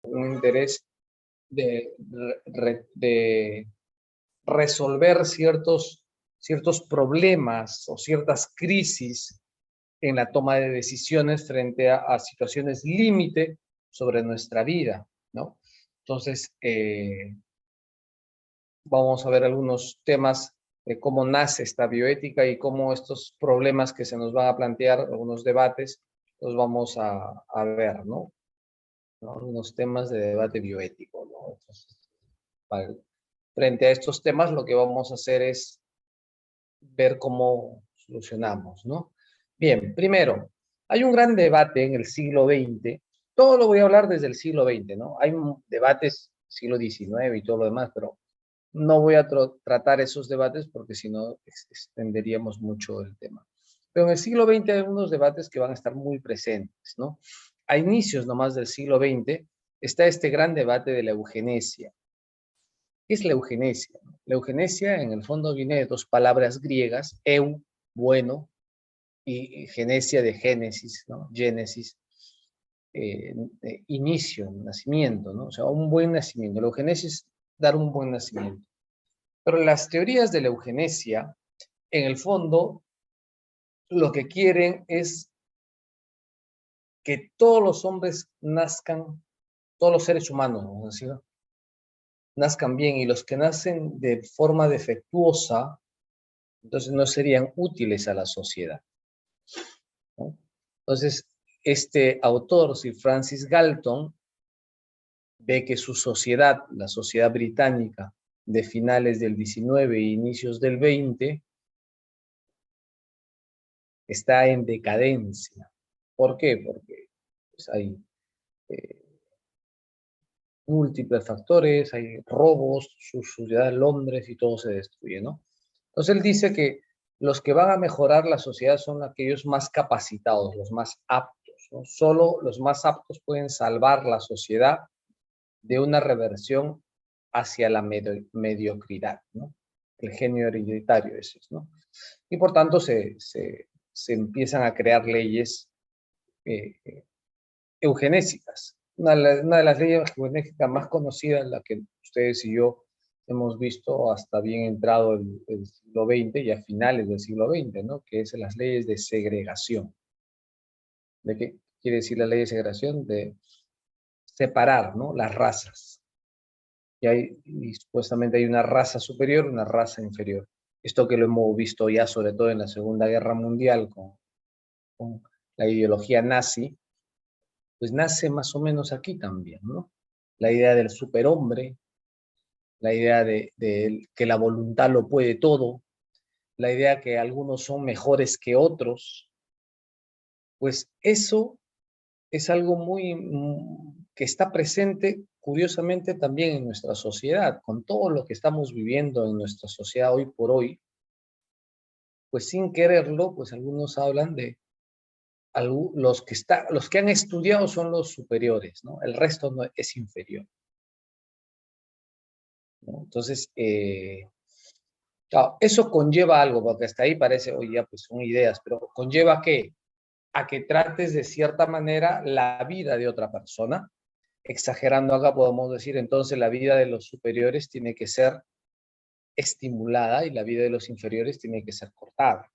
un interés de resolver ciertos problemas o ciertas crisis en la toma de decisiones frente a situaciones límite sobre nuestra vida, ¿no? Entonces, vamos a ver algunos temas de cómo nace esta bioética y cómo estos problemas que se nos van a plantear, algunos debates, los vamos a ver, ¿no? Algunos temas de debate bioético, ¿no? Entonces, frente a estos temas, lo que vamos a hacer es ver cómo solucionamos, ¿no? Bien, primero, hay un gran debate en el siglo XX, todo lo voy a hablar desde el siglo XX, ¿no? Hay debates siglo XIX y todo lo demás, pero no voy a tratar esos debates porque si no extenderíamos mucho el tema. Pero en el siglo XX hay unos debates que van a estar muy presentes, ¿no? A inicios nomás del siglo XX está este gran debate de la eugenesia. ¿Qué es la eugenesia? La eugenesia en el fondo viene de dos palabras griegas, eu, bueno, y genesia de génesis, ¿no? Génesis, inicio, nacimiento, ¿no? O sea, un buen nacimiento. La eugenesia es dar un buen nacimiento. Pero las teorías de la eugenesia, en el fondo, lo que quieren es que todos los hombres nazcan, todos los seres humanos, vamos a decir, nazcan bien, y los que nacen de forma defectuosa, entonces no serían útiles a la sociedad, ¿no? Entonces, este autor, Sir Francis Galton, ve que su sociedad, la sociedad británica de finales del 19 e inicios del 20, está en decadencia. ¿Por qué? Porque pues, hay múltiples factores, hay robos, su ciudad Londres y todo se destruye, ¿no? Entonces él dice que los que van a mejorar la sociedad son aquellos más capacitados, los más aptos, ¿no? Solo los más aptos pueden salvar la sociedad de una reversión hacia la mediocridad, ¿no? El genio hereditario ese, ¿no? Y por tanto se empiezan a crear leyes eugenésicas. Una de las leyes eugenésicas más conocidas, la que ustedes y yo hemos visto hasta bien entrado el siglo XX y a finales del siglo XX, ¿no? Que es las leyes de segregación. ¿De qué quiere decir la ley de segregación? De separar, ¿no? Las razas. Y supuestamente hay una raza superior, una raza inferior. Esto que lo hemos visto ya sobre todo en la Segunda Guerra Mundial con la ideología nazi, pues nace más o menos aquí también, ¿no? La idea del superhombre, la idea de que la voluntad lo puede todo, la idea que algunos son mejores que otros, pues eso es algo que está presente curiosamente también en nuestra sociedad, con todo lo que estamos viviendo en nuestra sociedad hoy por hoy, pues sin quererlo, pues algunos hablan de los que han estudiado son los superiores, ¿no? El resto no, es inferior, ¿no? Entonces, claro, eso conlleva algo, porque hasta ahí parece, oye, ya pues son ideas, pero conlleva ¿qué? A que trates de cierta manera la vida de otra persona. Exagerando acá podemos decir, entonces la vida de los superiores tiene que ser estimulada y la vida de los inferiores tiene que ser cortada.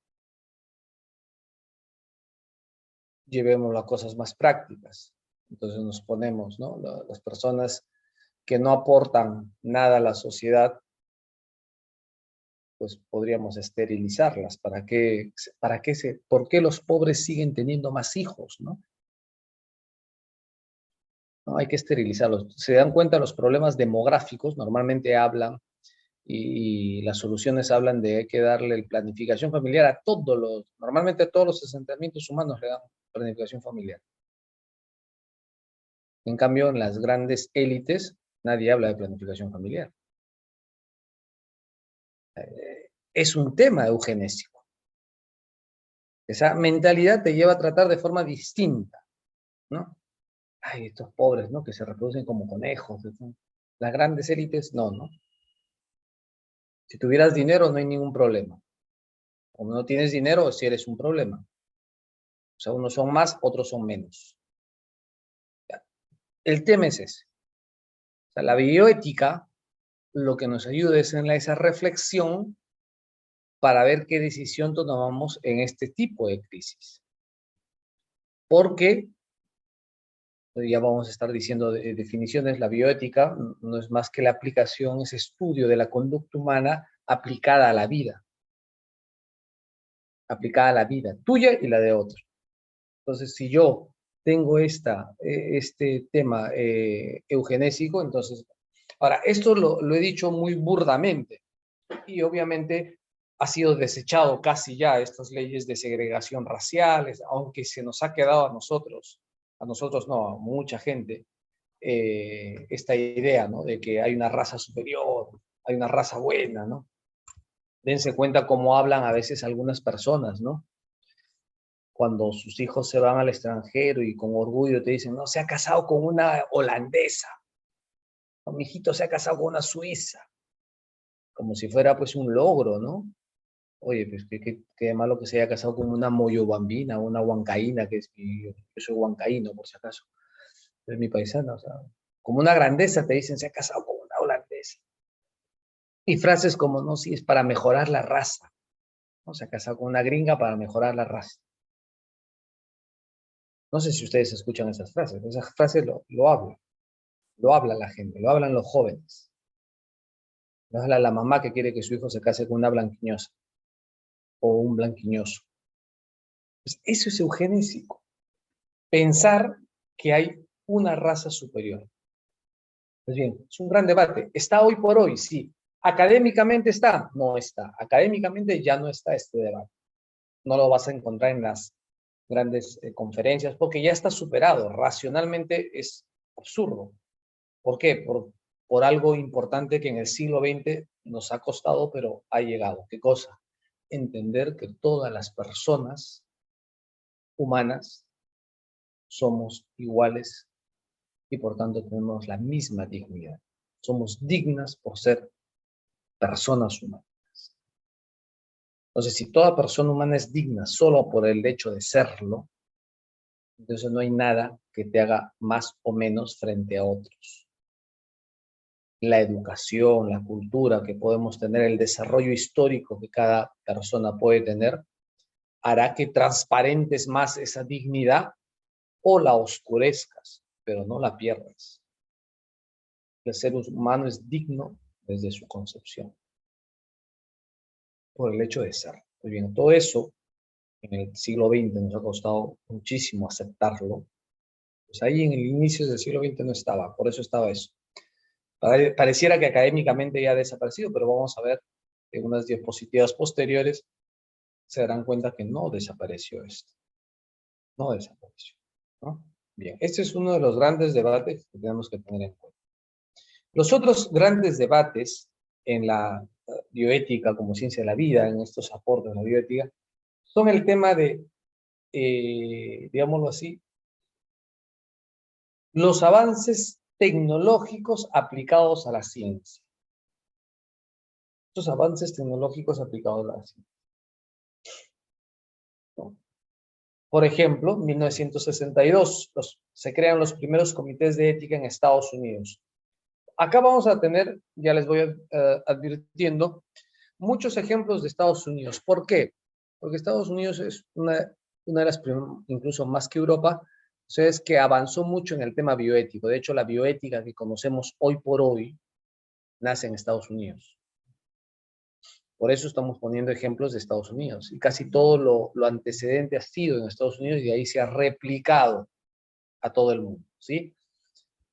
Llevemos las cosas más prácticas. Entonces nos ponemos, ¿no? Las personas que no aportan nada a la sociedad, pues podríamos esterilizarlas. ¿Por qué los pobres siguen teniendo más hijos, no? No, hay que esterilizarlos. Se dan cuenta los problemas demográficos, normalmente hablan y las soluciones hablan de hay que darle planificación familiar a normalmente a todos los asentamientos humanos le dan planificación familiar. En cambio, en las grandes élites, nadie habla de planificación familiar. Es un tema eugenésico. Esa mentalidad te lleva a tratar de forma distinta, ¿no? Ay, estos pobres, ¿no? Que se reproducen como conejos. Las grandes élites, no, ¿no? Si tuvieras dinero, no hay ningún problema. Como no tienes dinero, sí eres un problema. O sea, unos son más, otros son menos. El tema es ese. sea, la bioética lo que nos ayuda es en esa reflexión para ver qué decisión tomamos en este tipo de crisis. Porque, ya vamos a estar diciendo definiciones, la bioética no es más que la aplicación, ese estudio de la conducta humana aplicada a la vida. Aplicada a la vida tuya y la de otro. Entonces, si yo tengo este tema eugenésico, entonces, ahora, esto lo he dicho muy burdamente y obviamente ha sido desechado casi ya estas leyes de segregación raciales, aunque se nos ha quedado a nosotros no, a mucha gente, esta idea, ¿no? De que hay una raza superior, hay una raza buena, ¿no? Dense cuenta cómo hablan a veces algunas personas, ¿no? Cuando sus hijos se van al extranjero y con orgullo te dicen, no, se ha casado con una holandesa, o mi hijito se ha casado con una suiza, como si fuera pues un logro, ¿no? Oye, pues qué malo que se haya casado con una moyobambina, una huancaína, que es yo soy huancaíno por si acaso, es mi paisana, o sea, como una grandeza te dicen, se ha casado con una holandesa. Y frases como, no, sí, es para mejorar la raza, ¿no? Se ha casado con una gringa para mejorar la raza. No sé si ustedes escuchan esas frases lo habla la gente, lo hablan los jóvenes. Lo habla la mamá que quiere que su hijo se case con una blanquiñosa o un blanquiñoso. Pues eso es eugenésico. Pensar que hay una raza superior. Pues bien, es un gran debate. ¿Está hoy por hoy? Sí. ¿Académicamente está? No está. Académicamente ya no está este debate. No lo vas a encontrar en las grandes conferencias porque ya está superado. Racionalmente es absurdo. ¿Por qué? Por algo importante que en el siglo XX nos ha costado, pero ha llegado. ¿Qué cosa? Entender que todas las personas humanas somos iguales y por tanto tenemos la misma dignidad. Somos dignas por ser personas humanas. Entonces, si toda persona humana es digna solo por el hecho de serlo, entonces no hay nada que te haga más o menos frente a otros. La educación, la cultura que podemos tener, el desarrollo histórico que cada persona puede tener, hará que transparentes más esa dignidad o la oscurezcas, pero no la pierdas. El ser humano es digno desde su concepción, por el hecho de ser. Muy bien, todo eso en el siglo XX nos ha costado muchísimo aceptarlo. Pues ahí en el inicio del siglo XX no estaba, por eso estaba eso. Pareciera que académicamente ya ha desaparecido, pero vamos a ver en unas diapositivas posteriores se darán cuenta que no desapareció esto. No desapareció, ¿no? Bien, este es uno de los grandes debates que tenemos que tener en cuenta. Los otros grandes debates en la bioética como ciencia de la vida, en estos aportes de la bioética, son el tema de, digámoslo así, los avances tecnológicos aplicados a la ciencia. Estos avances tecnológicos aplicados a la ciencia, ¿no? Por ejemplo, en 1962 se crean los primeros comités de ética en Estados Unidos. Acá vamos a tener, ya les voy advirtiendo, muchos ejemplos de Estados Unidos. ¿Por qué? Porque Estados Unidos es una de las, incluso más que Europa, es que avanzó mucho en el tema bioético. De hecho, la bioética que conocemos hoy por hoy nace en Estados Unidos. Por eso estamos poniendo ejemplos de Estados Unidos. Y casi todo lo antecedente ha sido en Estados Unidos y ahí se ha replicado a todo el mundo, ¿sí?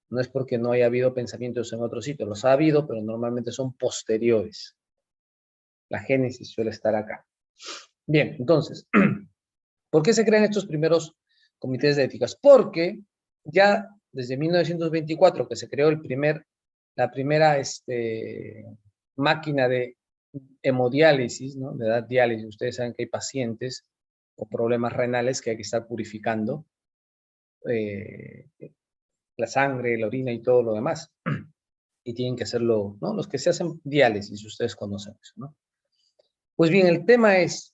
No es porque no haya habido pensamientos en otros sitios, los ha habido, pero normalmente son posteriores. La génesis suele estar acá. Bien, entonces, ¿por qué se crean estos primeros comités de éticas? Porque ya desde 1924 que se creó la primera máquina de hemodiálisis, ¿no? De dar diálisis. Ustedes saben que hay pacientes con problemas renales que hay que estar purificando la sangre, la orina y todo lo demás. Y tienen que hacerlo, ¿no? Los que se hacen diálisis, ustedes conocen eso, ¿no? Pues bien, el tema es,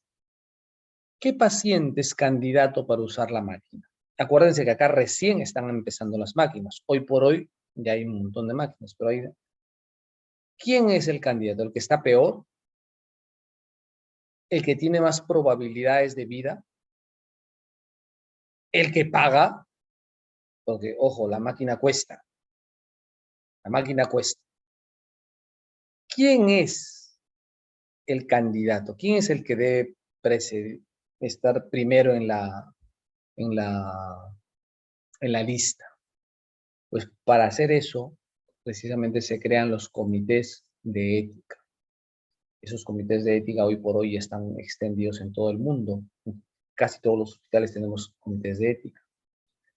¿qué paciente es candidato para usar la máquina? Acuérdense que acá recién están empezando las máquinas. Hoy por hoy ya hay un montón de máquinas, pero ¿quién es el candidato? ¿El que está peor? ¿El que tiene más probabilidades de vida? ¿El que paga? Porque, ojo, la máquina cuesta. La máquina cuesta. ¿Quién es el candidato? ¿Quién es el que debe estar primero en la, en la lista? Pues para hacer eso, precisamente se crean los comités de ética. Esos comités de ética hoy por hoy están extendidos en todo el mundo. Casi todos los hospitales tenemos comités de ética.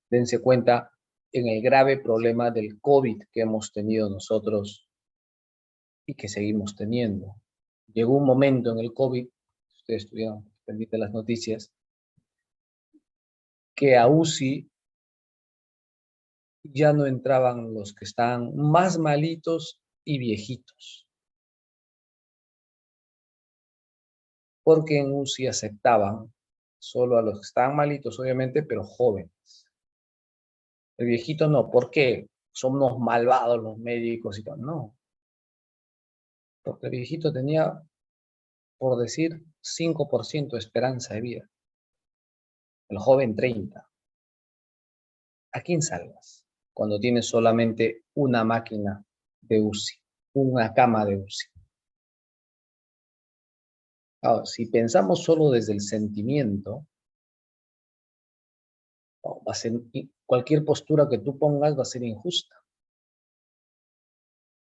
Dense cuenta en el grave problema del COVID que hemos tenido nosotros y que seguimos teniendo. Llegó un momento en el COVID, ustedes estuvieron pendientes de las noticias, que a UCI ya no entraban los que estaban más malitos y viejitos, porque en UCI aceptaban solo a los que estaban malitos, obviamente, pero jóvenes. El viejito no, ¿por qué? Son unos malvados los médicos y todo. No, porque el viejito tenía, por decir, 5% de esperanza de vida. El joven 30%. ¿A quién salvas cuando tienes solamente una máquina de UCI, una cama de UCI? Ahora, si pensamos solo desde el sentimiento, va a ser, cualquier postura que tú pongas va a ser injusta.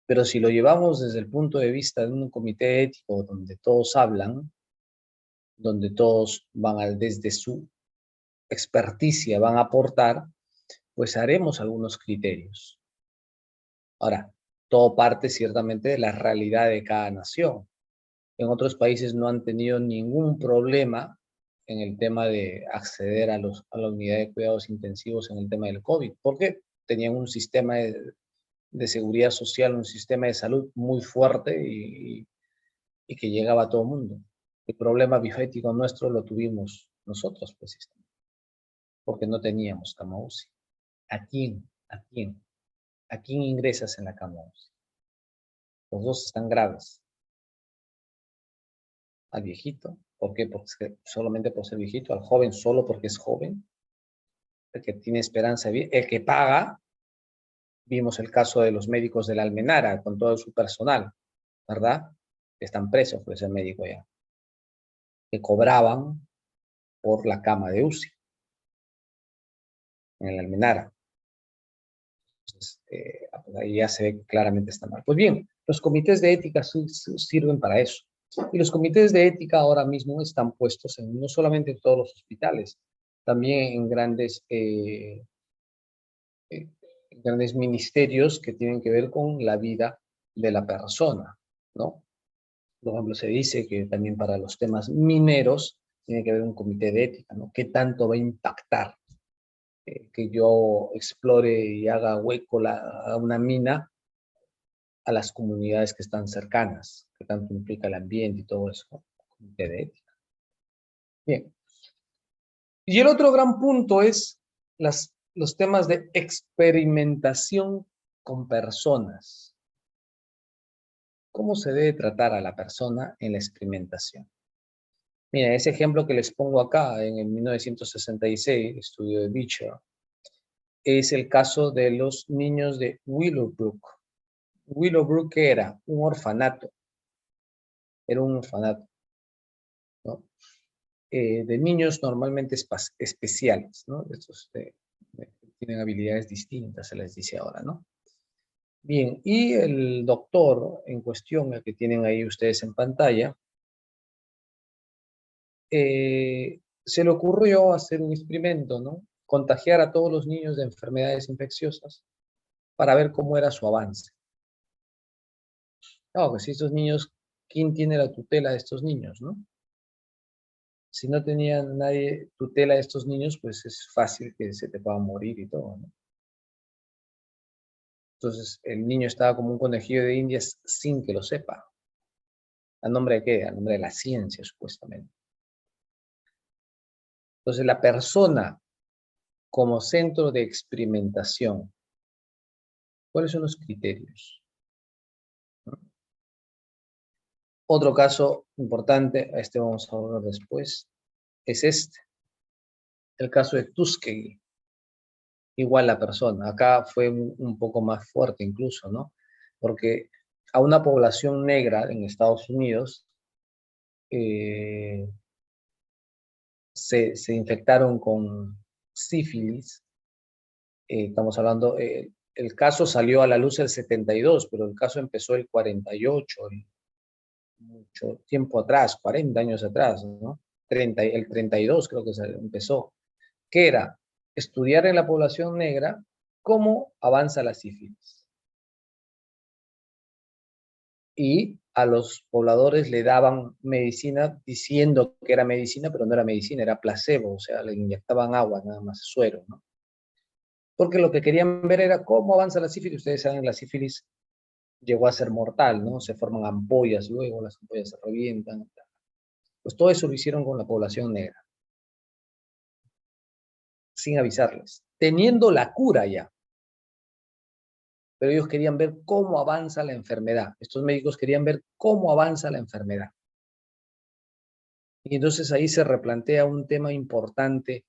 Pero si lo llevamos desde el punto de vista de un comité ético donde todos hablan, donde todos desde su experticia van a aportar, pues haremos algunos criterios. Ahora, todo parte ciertamente de la realidad de cada nación. En otros países no han tenido ningún problema en el tema de acceder a la unidad de cuidados intensivos en el tema del COVID, porque tenían un sistema de seguridad social, un sistema de salud muy fuerte y que llegaba a todo el mundo. El problema bioético nuestro lo tuvimos nosotros, precisamente, porque no teníamos cama UCI. ¿A quién? ¿A quién? ¿A quién ingresas en la cama UCI? Los dos están graves. Al viejito, ¿por qué? Porque solamente por ser viejito, al joven solo porque es joven, el que tiene esperanza de vida, el que paga. Vimos el caso de los médicos de la Almenara con todo su personal, ¿verdad? Que están presos por ese médico ya, que cobraban por la cama de UCI en la Almenara. Entonces, pues ahí ya se ve que claramente está mal. Pues bien, los comités de ética sirven para eso. Y los comités de ética ahora mismo están puestos no solamente en todos los hospitales, también en grandes ministerios que tienen que ver con la vida de la persona, ¿no? Por ejemplo, se dice que también para los temas mineros tiene que haber un comité de ética, ¿no? ¿Qué tanto va a impactar que yo explore y haga hueco a una mina a las comunidades que están cercanas? ¿Qué tanto implica el ambiente y todo eso? ¿No? Comité de ética. Bien. Y el otro gran punto es los temas de experimentación con personas. ¿Cómo se debe tratar a la persona en la experimentación? Mira, ese ejemplo que les pongo acá en el 1966, estudio de Beecher, es el caso de los niños de Willowbrook. Willowbrook, ¿qué era? Un orfanato. Era un orfanato, ¿no? De niños normalmente especiales, ¿no? Estos tienen habilidades distintas, se les dice ahora, ¿no? Bien, y el doctor en cuestión, el que tienen ahí ustedes en pantalla, se le ocurrió hacer un experimento, ¿no? Contagiar a todos los niños de enfermedades infecciosas para ver cómo era su avance. Claro, que si estos niños, ¿quién tiene la tutela de estos niños, no? Si no tenía nadie tutela de estos niños, pues es fácil que se te pueda morir y todo, ¿no? Entonces, el niño estaba como un conejillo de Indias sin que lo sepa. ¿A nombre de qué? A nombre de la ciencia, supuestamente. Entonces, la persona como centro de experimentación ¿Cuáles son los criterios? Otro caso importante, a este vamos a hablar después, es este, el caso de Tuskegee. Igual la persona, acá fue un poco más fuerte incluso, ¿no? Porque a una población negra en Estados Unidos eh, se infectaron con sífilis. Estamos hablando, el caso salió a la luz el 72, pero el caso empezó el 48, mucho tiempo atrás, 40 años atrás, ¿no? El 32 creo que se empezó, que era estudiar en la población negra cómo avanza la sífilis. Y a los pobladores le daban medicina diciendo que era medicina, pero no era medicina, era placebo, o sea, le inyectaban agua, nada más, suero, ¿no? Porque lo que querían ver era cómo avanza la sífilis. Ustedes saben, la sífilis llegó a ser mortal, ¿no? Se forman ampollas, luego las ampollas se revientan. Pues todo eso lo hicieron con la población negra, sin avisarles, teniendo la cura ya. Pero ellos querían ver cómo avanza la enfermedad. Estos médicos querían ver cómo avanza la enfermedad. Y entonces ahí se replantea un tema importante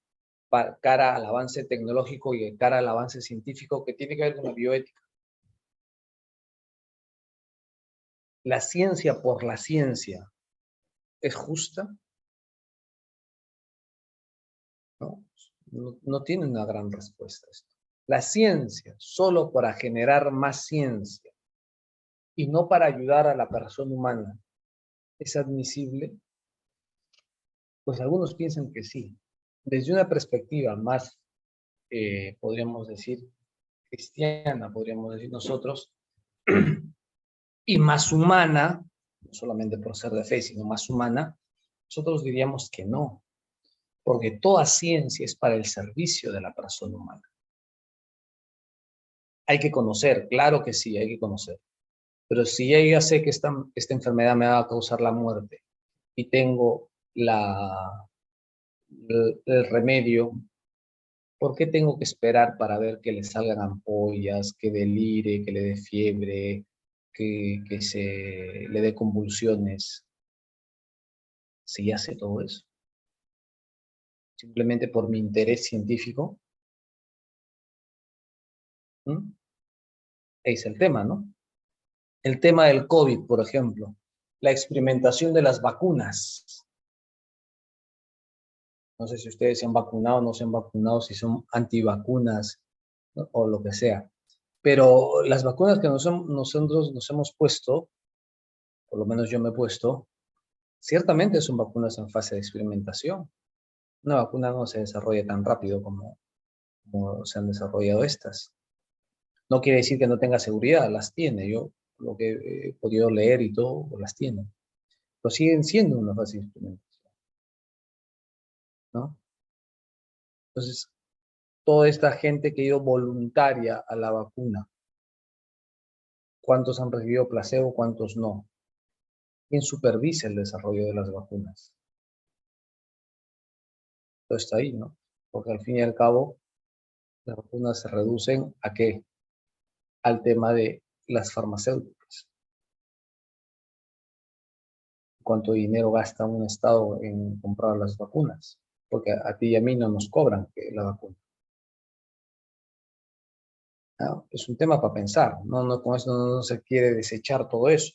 para cara al avance tecnológico y cara al avance científico que tiene que ver con la bioética. ¿La ciencia por la ciencia es justa? No, no tiene una gran respuesta a esto. La ciencia, solo para generar más ciencia y no para ayudar a la persona humana, ¿es admisible? Pues algunos piensan que sí. Desde una perspectiva más, podríamos decir, cristiana, podríamos decir nosotros, y más humana, no solamente por ser de fe, sino más humana, nosotros diríamos que no, porque toda ciencia es para el servicio de la persona humana. Hay que conocer, claro que sí, hay que conocer. Pero si ya sé que esta enfermedad me va a causar la muerte y tengo el remedio, ¿por qué tengo que esperar para ver que le salgan ampollas, que delire, que le dé fiebre, que se le dé convulsiones? Si ya sé todo eso. Simplemente por mi interés científico. ¿Mm? Es el tema, ¿no? El tema del COVID, por ejemplo. La experimentación de las vacunas. No sé si ustedes se han vacunado o no se han vacunado, si son antivacunas, ¿no? O lo que sea. Pero las vacunas que nosotros nos hemos puesto, por lo menos yo me he puesto, ciertamente son vacunas en fase de experimentación. Una vacuna no se desarrolla tan rápido como se han desarrollado estas. No quiere decir que no tenga seguridad, las tiene. Yo lo que he podido leer y todo, las tiene. Pero siguen siendo una fase de experimentación, ¿no? Entonces, toda esta gente que ha ido voluntaria a la vacuna, ¿cuántos han recibido placebo, cuántos no? ¿Quién supervisa el desarrollo de las vacunas? Todo está ahí, ¿no? Porque al fin y al cabo, las vacunas se reducen ¿a qué? Al tema de las farmacéuticas. ¿Cuánto dinero gasta un Estado en comprar las vacunas? Porque a ti y a mí no nos cobran la vacuna, ¿no? Es un tema para pensar, no, con eso no se quiere desechar todo eso,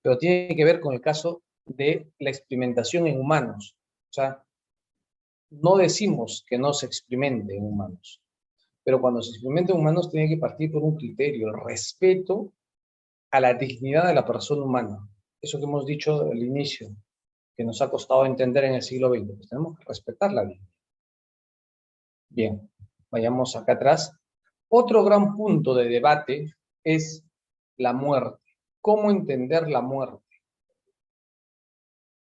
pero tiene que ver con el caso de la experimentación en humanos. O sea, no decimos que no se experimente en humanos, pero cuando se experimenta en humanos tiene que partir por un criterio, el respeto a la dignidad de la persona humana. Eso que hemos dicho al inicio, que nos ha costado entender en el siglo XX, pues tenemos que respetar la vida. Bien, vayamos acá atrás. Otro gran punto de debate es la muerte. ¿Cómo entender la muerte?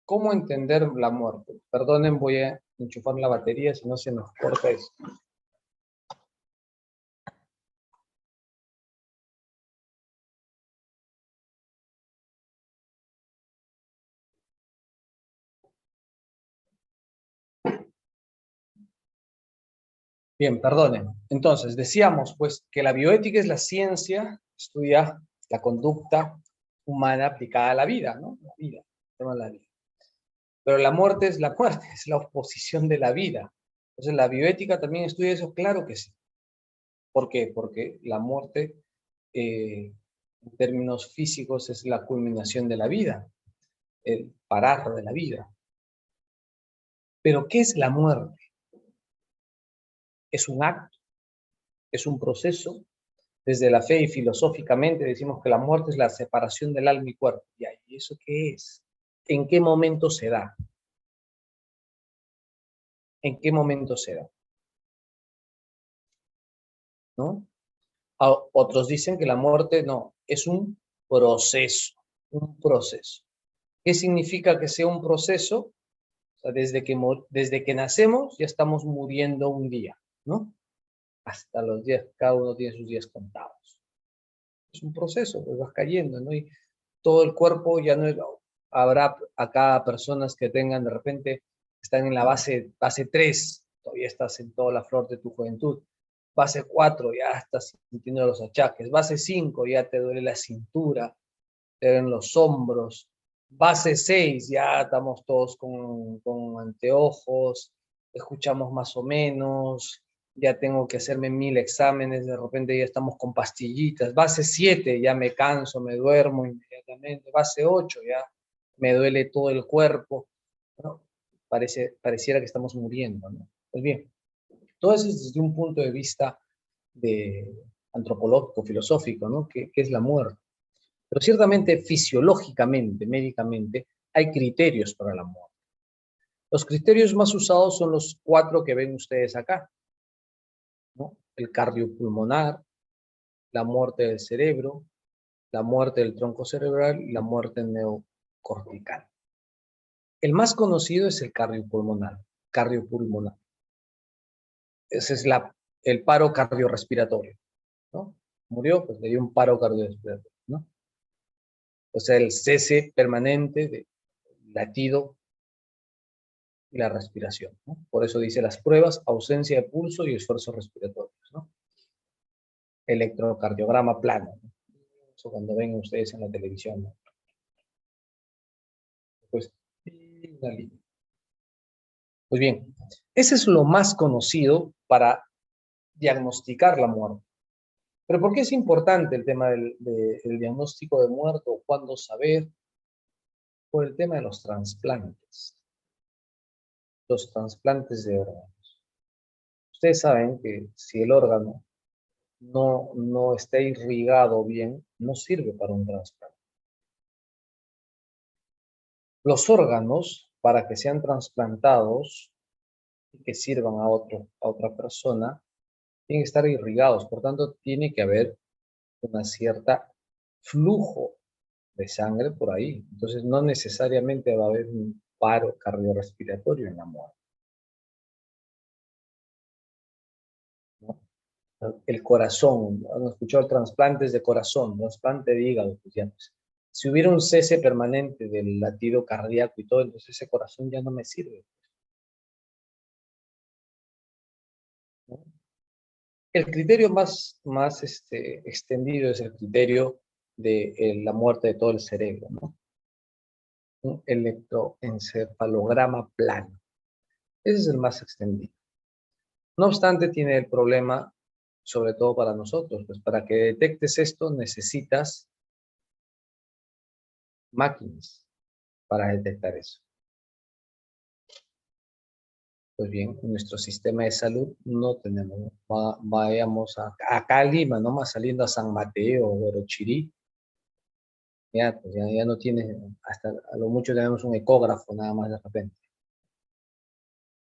¿Cómo entender la muerte? Perdonen, voy a enchufar la batería, si no se nos corta eso. Bien, perdonen. Entonces, decíamos pues que la bioética es la ciencia, estudia la conducta humana aplicada a la vida, ¿no? La vida, el tema de la vida. Pero la muerte es la muerte, es la oposición de la vida. Entonces, ¿la bioética también estudia eso? Claro que sí. ¿Por qué? Porque la muerte, en términos físicos, es la culminación de la vida, el parar de la vida. Pero, ¿qué es la muerte? Es un acto, es un proceso. Desde la fe y filosóficamente decimos que la muerte es la separación del alma y cuerpo. ¿Y eso qué es? ¿En qué momento se da? ¿En qué momento se da? ¿No? Otros dicen que la muerte no, es un proceso, un proceso. ¿Qué significa que sea un proceso? O sea, desde que nacemos ya estamos muriendo un día, ¿no? Hasta los días, cada uno tiene sus días contados. Es un proceso, pues vas cayendo, ¿no? Y todo el cuerpo ya no es, habrá acá personas que tengan de repente, están en la base 3, todavía estás en toda la flor de tu juventud. Base 4, ya estás sintiendo los achaques. Base 5, ya te duele la cintura, te duelen los hombros. Base 6, ya estamos todos con anteojos, escuchamos más o menos, ya tengo que hacerme 1000 exámenes, de repente ya estamos con pastillitas. Base 7, ya me canso, me duermo inmediatamente. Base 8, ya me duele todo el cuerpo, ¿no? Pareciera que estamos muriendo, ¿no? Pues bien, todo eso es desde un punto de vista de antropológico, filosófico, ¿no? ¿Qué es la muerte? Pero ciertamente, fisiológicamente, médicamente, hay criterios para la muerte. Los criterios más usados son los 4 que ven ustedes acá, ¿no? El cardiopulmonar, la muerte del cerebro, la muerte del tronco cerebral y la muerte neocortical. El más conocido es el cardiopulmonar. Ese es el paro cardiorrespiratorio, ¿no? Murió, pues le dio un paro cardiorrespiratorio, ¿no? O sea, el cese permanente de latido y la respiración, ¿no? Por eso dice las pruebas, ausencia de pulso y esfuerzos respiratorios, ¿no? Electrocardiograma plano, ¿no? Eso cuando ven ustedes en la televisión, ¿no? Pues, una línea. Pues bien, ese es lo más conocido para diagnosticar la muerte. Pero ¿por qué es importante el tema del diagnóstico de muerte o cuándo saber? Por el tema de los trasplantes. Los trasplantes de órganos. Ustedes saben que si el órgano no está irrigado bien, no sirve para un trasplante. Los órganos, para que sean trasplantados y que sirvan a otra persona, tienen que estar irrigados. Por tanto, tiene que haber una cierta flujo de sangre por ahí. Entonces, no necesariamente va a haber un paro cardiorrespiratorio en la muerte, ¿no? El corazón, han escuchado trasplantes de corazón, trasplante de hígado, pues ya, pues, si hubiera un cese permanente del latido cardíaco y todo, entonces ese corazón ya no me sirve, ¿no? El criterio más extendido es el criterio de la muerte de todo el cerebro, ¿no? Un electroencefalograma plano. Ese es el más extendido. No obstante, tiene el problema, sobre todo para nosotros, pues para que detectes esto necesitas máquinas para detectar eso. Pues bien, en nuestro sistema de salud no tenemos, vayamos acá a Lima, nomás saliendo a San Mateo o Orochirí, ya, pues ya no tiene, hasta a lo mucho tenemos un ecógrafo nada más de repente.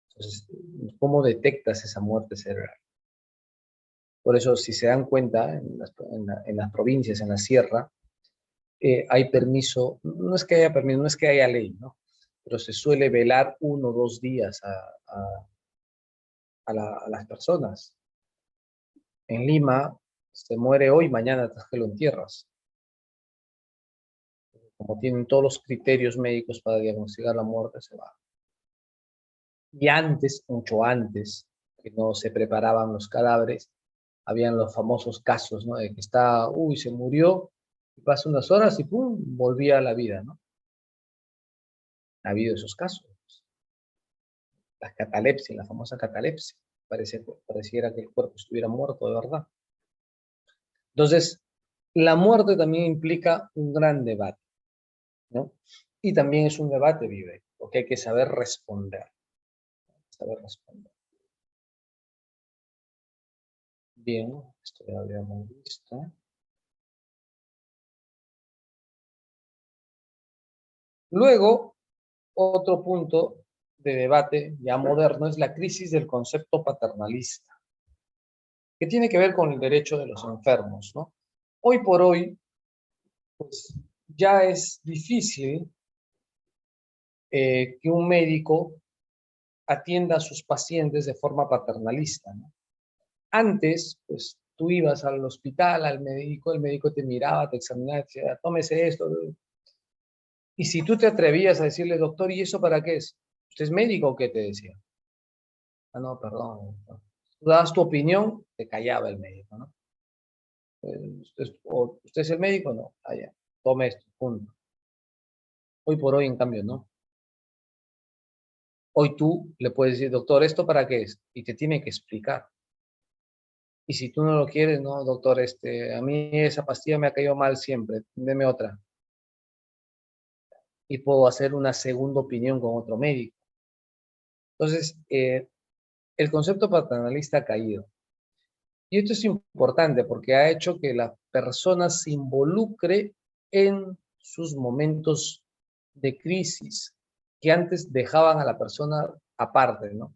Entonces, ¿cómo detectas esa muerte cerebral? Por eso, si se dan cuenta, en las provincias, en la sierra, hay permiso, no es que haya permiso, no es que haya ley, ¿no? Pero se suele velar 1 o 2 días a las personas. En Lima, se muere hoy, mañana tras que lo entierras. Como tienen todos los criterios médicos para diagnosticar la muerte, se va. Y antes, mucho antes, que no se preparaban los cadáveres. Habían los famosos casos, ¿no? De que se murió, y pasa unas horas y ¡pum! Volvía a la vida, ¿no? Ha habido esos casos. La catalepsia, la famosa catalepsia. Pareciera que el cuerpo estuviera muerto de verdad. Entonces, la muerte también implica un gran debate, ¿no? Y también es un debate vive, porque hay que saber responder. Saber responder. Bien, esto ya lo habíamos visto. Luego, otro punto de debate ya moderno es la crisis del concepto paternalista, que tiene que ver con el derecho de los enfermos, ¿no? Hoy por hoy, pues ya es difícil que un médico atienda a sus pacientes de forma paternalista, ¿no? Antes, pues tú ibas al hospital, al médico, el médico te miraba, te examinaba, te decía, tómese esto. Y si tú te atrevías a decirle, doctor, ¿y eso para qué es? ¿Usted es médico o qué te decía? Ah, no, perdón. Tú dabas tu opinión, te callaba el médico, ¿no? ¿Usted es el médico? No, allá, tome esto, punto. Hoy por hoy, en cambio, no. Hoy tú le puedes decir, doctor, ¿esto para qué es? Y te tiene que explicar. Y si tú no lo quieres, no, doctor, a mí esa pastilla me ha caído mal siempre, deme otra. Y puedo hacer una segunda opinión con otro médico. Entonces, el concepto paternalista ha caído. Y esto es importante porque ha hecho que la persona se involucre en sus momentos de crisis, que antes dejaban a la persona aparte, ¿no?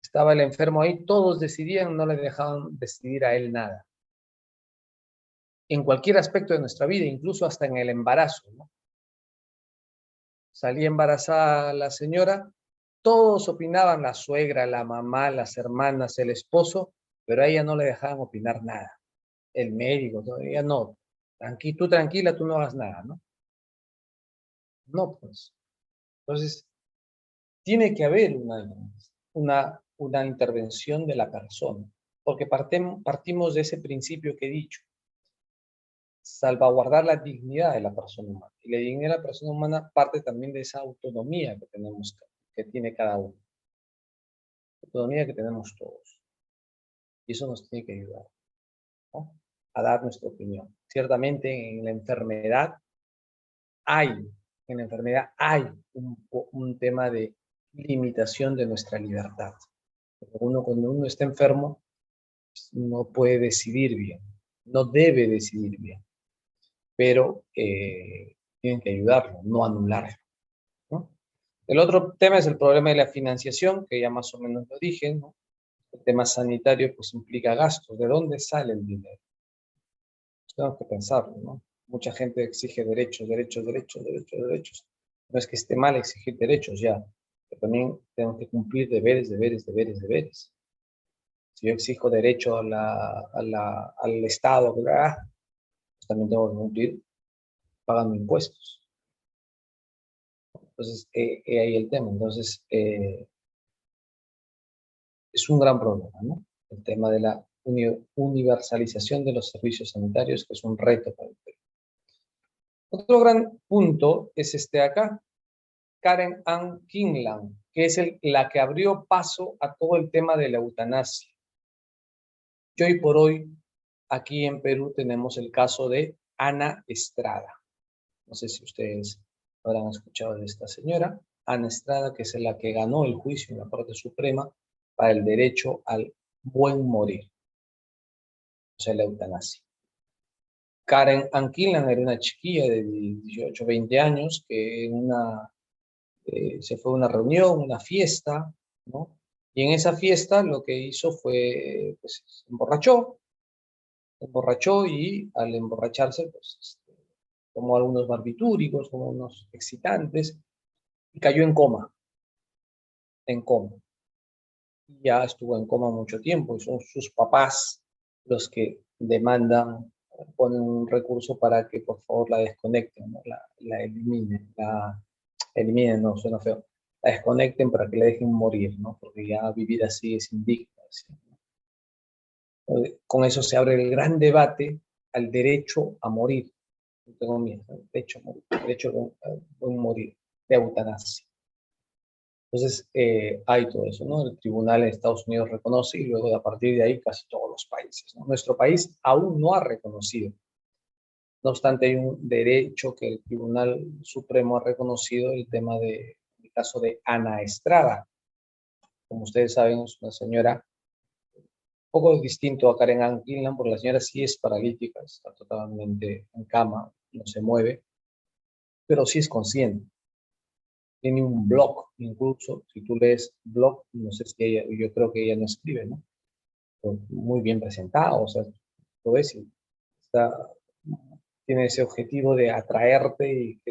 Estaba el enfermo ahí, todos decidían, no le dejaban decidir a él nada. En cualquier aspecto de nuestra vida, incluso hasta en el embarazo, ¿no? Salía embarazada la señora, todos opinaban, la suegra, la mamá, las hermanas, el esposo, pero a ella no le dejaban opinar nada. El médico, todavía no. Tú tranquila, tú no hagas nada, ¿no? No, pues. Entonces, tiene que haber una intervención de la persona, porque partimos de ese principio que he dicho, salvaguardar la dignidad de la persona humana. Y la dignidad de la persona humana parte también de esa autonomía que tenemos, que tiene cada uno. Autonomía que tenemos todos. Y eso nos tiene que ayudar, ¿no? A dar nuestra opinión. Ciertamente en la enfermedad hay, un tema de limitación de nuestra libertad. Cuando uno está enfermo, no puede decidir bien, no debe decidir bien, pero tienen que ayudarlo, no anularlo, ¿no? El otro tema es el problema de la financiación, que ya más o menos lo dije, ¿no? El tema sanitario pues implica gastos. ¿De dónde sale el dinero? Tenemos que pensarlo, ¿no? Mucha gente exige derechos, derechos, derechos, derechos, derechos. No es que esté mal exigir derechos ya, pero también tenemos que cumplir deberes, deberes, deberes, deberes. Si yo exijo derecho al Estado, pues también tengo que cumplir pagando impuestos. Entonces, ahí el tema. Entonces, es un gran problema, ¿no? El tema de la universalización de los servicios sanitarios, que es un reto para el Perú. Otro gran punto es este acá, Karen Ann Kingland, que es la que abrió paso a todo el tema de la eutanasia. Y hoy por hoy, aquí en Perú tenemos el caso de Ana Estrada. No sé si ustedes habrán escuchado de esta señora, Ana Estrada, que es la que ganó el juicio en la Corte Suprema para el derecho al buen morir, o sea, la eutanasia. Karen Ann Kingland era una chiquilla de 18, 20 años que se fue a una reunión, una fiesta, ¿no? Y en esa fiesta lo que hizo fue, pues, se emborrachó y al emborracharse, pues, tomó algunos barbitúricos, tomó unos excitantes y cayó en coma, en coma. Ya estuvo en coma mucho tiempo y son sus papás los que demandan, ponen un recurso para que por favor la desconecten, ¿no? La eliminen, no, suena feo, la desconecten para que la dejen morir, ¿no? Porque ya vivir así es indigno. ¿Sí? Con eso se abre el gran debate al derecho a morir. No tengo miedo, el derecho a morir, el derecho a morir, de eutanasia. Entonces, hay todo eso, ¿no? El tribunal en Estados Unidos reconoce y luego a partir de ahí casi todos los países, ¿no? Nuestro país aún no ha reconocido. No obstante, hay un derecho que el Tribunal Supremo ha reconocido, el tema del caso de Ana Estrada. Como ustedes saben, es una señora un poco distinto a Karen Ann Quinlan, porque la señora sí es paralítica, está totalmente en cama, no se mueve, pero sí es consciente. Tiene un blog, incluso, si tú lees blog, no sé si ella, yo creo que ella no escribe, ¿no? Pero muy bien presentado, o sea, lo ves y está, tiene ese objetivo de atraerte y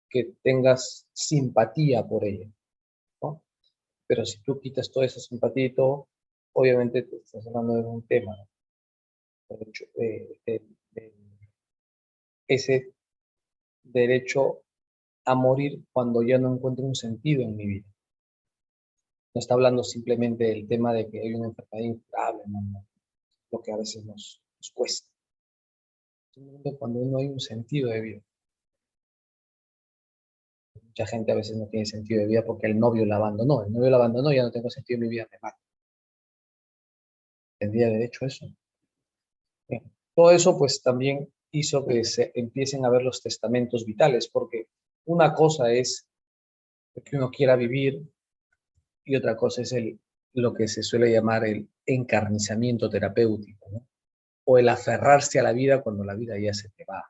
que tengas simpatía por ella, ¿no? Pero si tú quitas toda esa simpatía y todo, obviamente te estás hablando de un tema, ¿no? De hecho, de ese derecho a morir cuando ya no encuentro un sentido en mi vida. No está hablando simplemente del tema de que hay una enfermedad incurable, ¿no? No, lo que a veces nos cuesta. Simplemente cuando no hay un sentido de vida. Mucha gente a veces no tiene sentido de vida porque el novio la abandonó. El novio la abandonó, ya no tengo sentido en mi vida, me mato. ¿Tendría derecho a eso? Bien. Todo eso pues también hizo que se empiecen a ver los testamentos vitales, porque una cosa es que uno quiera vivir y otra cosa es lo que se suele llamar el encarnizamiento terapéutico, ¿no? O el aferrarse a la vida cuando la vida ya se te va.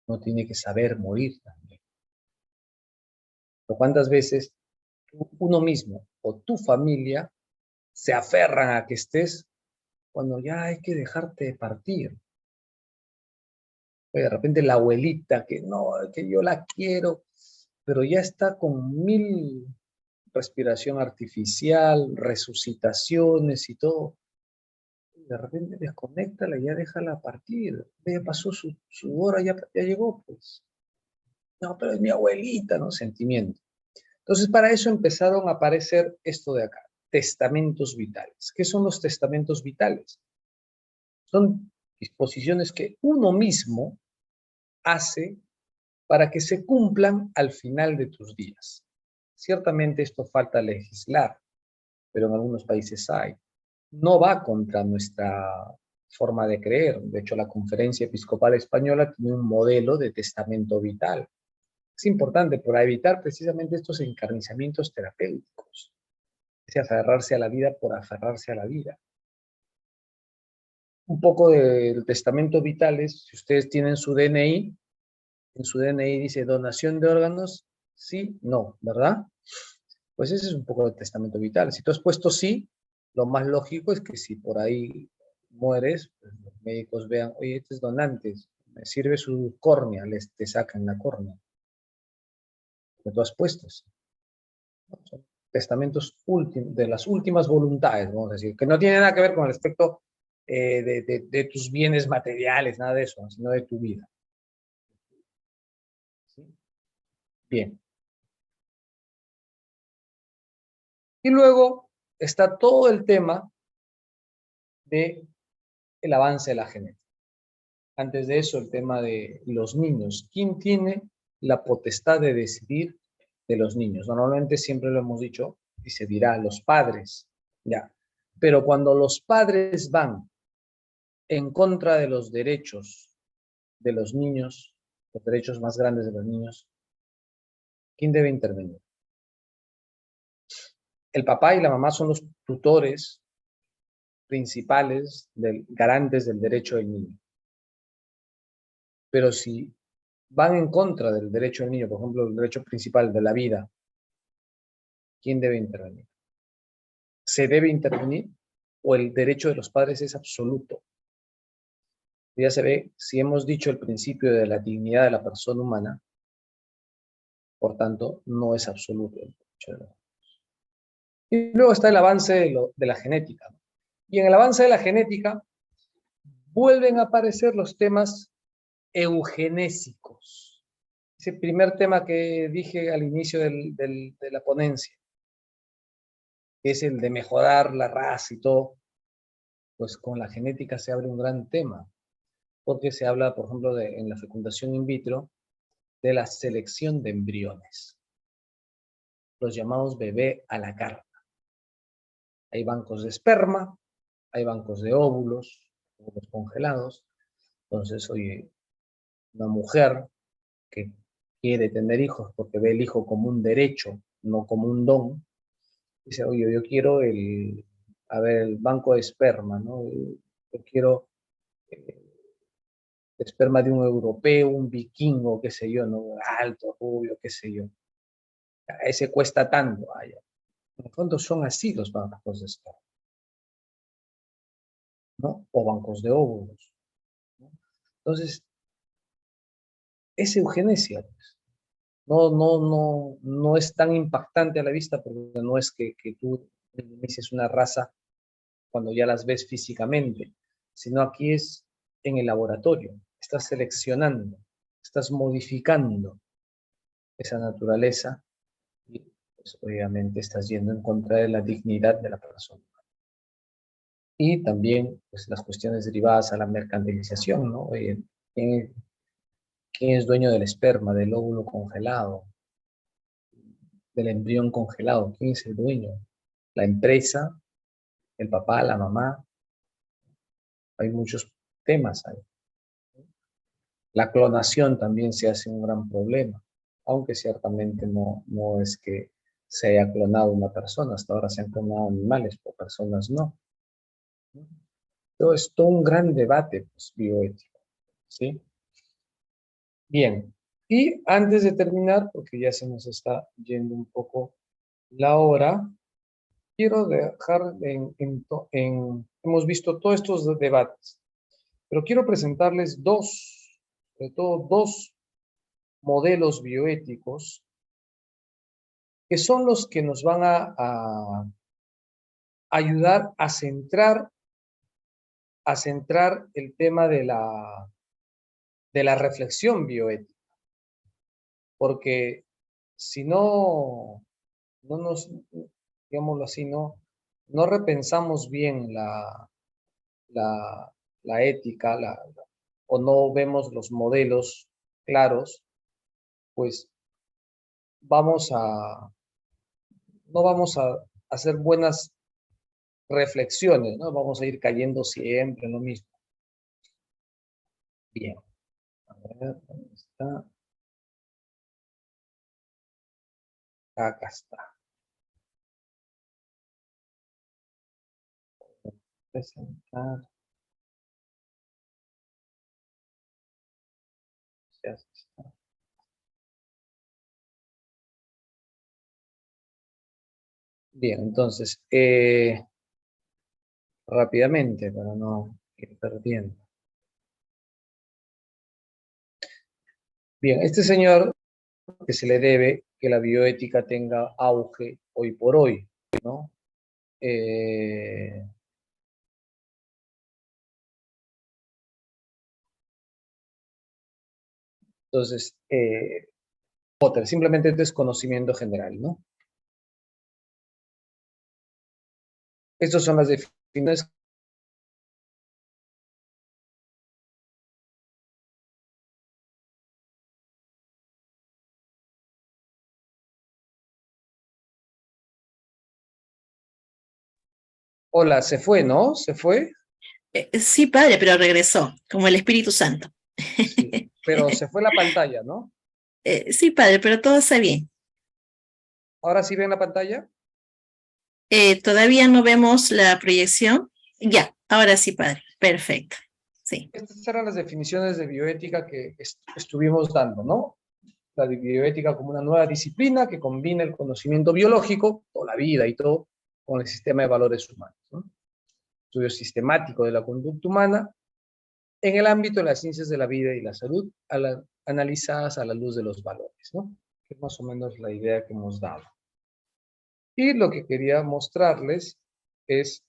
Uno tiene que saber morir también. Pero ¿cuántas veces uno mismo o tu familia se aferran a que estés cuando ya hay que dejarte partir? De repente la abuelita, que no, que yo la quiero, pero ya está con 1000 respiración artificial, resucitaciones y todo. De repente desconéctala y ya déjala partir. Ya pasó su hora, ya llegó, pues. No, pero es mi abuelita, ¿no? Sentimiento. Entonces, para eso empezaron a aparecer esto de acá, testamentos vitales. ¿Qué son los testamentos vitales? Son disposiciones que uno mismo hace para que se cumplan al final de tus días. Ciertamente esto falta legislar, pero en algunos países hay. No va contra nuestra forma de creer. De hecho, la Conferencia Episcopal Española tiene un modelo de testamento vital. Es importante para evitar precisamente estos encarnizamientos terapéuticos. Ese aferrarse a la vida por aferrarse a la vida. Un poco del testamento vital es, si ustedes tienen su DNI, en su DNI dice donación de órganos, sí, no, ¿verdad? Pues ese es un poco el testamento vital. Si tú has puesto sí, lo más lógico es que si por ahí mueres, pues los médicos vean, oye, este es donante, me sirve su córnea, te sacan la córnea. Que tú has puesto. ¿No? Son testamentos de las últimas voluntades, vamos a decir, que no tiene nada que ver con el aspecto de tus bienes materiales, nada de eso, sino de tu vida. ¿Sí? Bien. Y luego está todo el tema del avance de la genética. Antes de eso, el tema de los niños. ¿Quién tiene la potestad de decidir de los niños? Normalmente siempre lo hemos dicho y se dirá los padres, ya. Pero cuando los padres van en contra de los derechos de los niños, los derechos más grandes de los niños, ¿quién debe intervenir? El papá y la mamá son los tutores principales, garantes del derecho del niño. Pero si van en contra del derecho del niño, por ejemplo, el derecho principal de la vida, ¿quién debe intervenir? ¿Se debe intervenir o el derecho de los padres es absoluto? Ya se ve, si hemos dicho el principio de la dignidad de la persona humana, por tanto, no es absoluto el derecho de los padres. Y luego está el avance de la genética. Y en el avance de la genética vuelven a aparecer los temas eugenésicos. ese primer tema que dije al inicio de la ponencia, que es el de mejorar la raza y todo, pues con la genética se abre un gran tema, porque se habla, por ejemplo, en la fecundación in vitro, de la selección de embriones, los llamados bebé a la carta. Hay bancos de esperma, hay bancos de óvulos congelados. Entonces, oye, una mujer que quiere tener hijos porque ve el hijo como un derecho, no como un don, dice, oye, yo quiero el banco de esperma, ¿no? Yo quiero esperma de un europeo, un vikingo, qué sé yo, ¿no? Alto, rubio, qué sé yo. Ese cuesta tanto. En el fondo son así los bancos de esperma, ¿no? O bancos de óvulos, ¿no? Entonces, es eugenesia, pues. No es tan impactante a la vista porque no es que tú inicies una raza cuando ya las ves físicamente, sino aquí es en el laboratorio. Estás seleccionando, estás modificando esa naturaleza y pues, obviamente estás yendo en contra de la dignidad de la persona. Y también pues, las cuestiones derivadas a la mercantilización, ¿no? ¿Quién, quién es dueño del esperma, del óvulo congelado, del embrión congelado? ¿Quién es el dueño? La empresa, el papá, la mamá. Hay muchos temas ahí. La clonación también se hace un gran problema, aunque ciertamente no es que se haya clonado una persona, hasta ahora se han clonado animales, pero personas no. Todo es todo un gran debate pues, bioético, ¿sí? Bien, y antes de terminar, porque ya se nos está yendo un poco la hora, quiero dejar hemos visto todos estos debates, pero quiero presentarles sobre todo dos modelos bioéticos que son los que nos van a ayudar a centrar el tema de la reflexión bioética. Porque si no nos, digámoslo así, no repensamos bien la, la ética o no vemos los modelos claros, pues vamos no vamos a hacer buenas reflexiones, ¿no? Vamos a ir cayendo siempre en lo mismo. Bien. A ver, ¿dónde está? Acá está. Presentar. Ya está. Bien, entonces, rápidamente, para no ir perdiendo. Bien, este señor que se le debe que la bioética tenga auge hoy por hoy, ¿no? Entonces, Potter, simplemente desconocimiento general, ¿no? Estas son las definiciones. Hola, se fue, ¿no? ¿Se fue? Sí, padre, pero regresó, como el Espíritu Santo. Sí, pero se fue la pantalla, ¿no? Sí, padre, pero todo está bien. ¿Ahora sí ven la pantalla? Todavía no vemos la proyección. Ya, ahora sí, padre. Perfecto. Sí. Estas eran las definiciones de bioética que estuvimos dando, ¿no? La bioética como una nueva disciplina que combina el conocimiento biológico, toda la vida y todo, con el sistema de valores humanos, ¿no? Estudio sistemático de la conducta humana en el ámbito de las ciencias de la vida y la salud, analizadas a la luz de los valores, ¿no? Que es más o menos la idea que hemos dado. Y lo que quería mostrarles es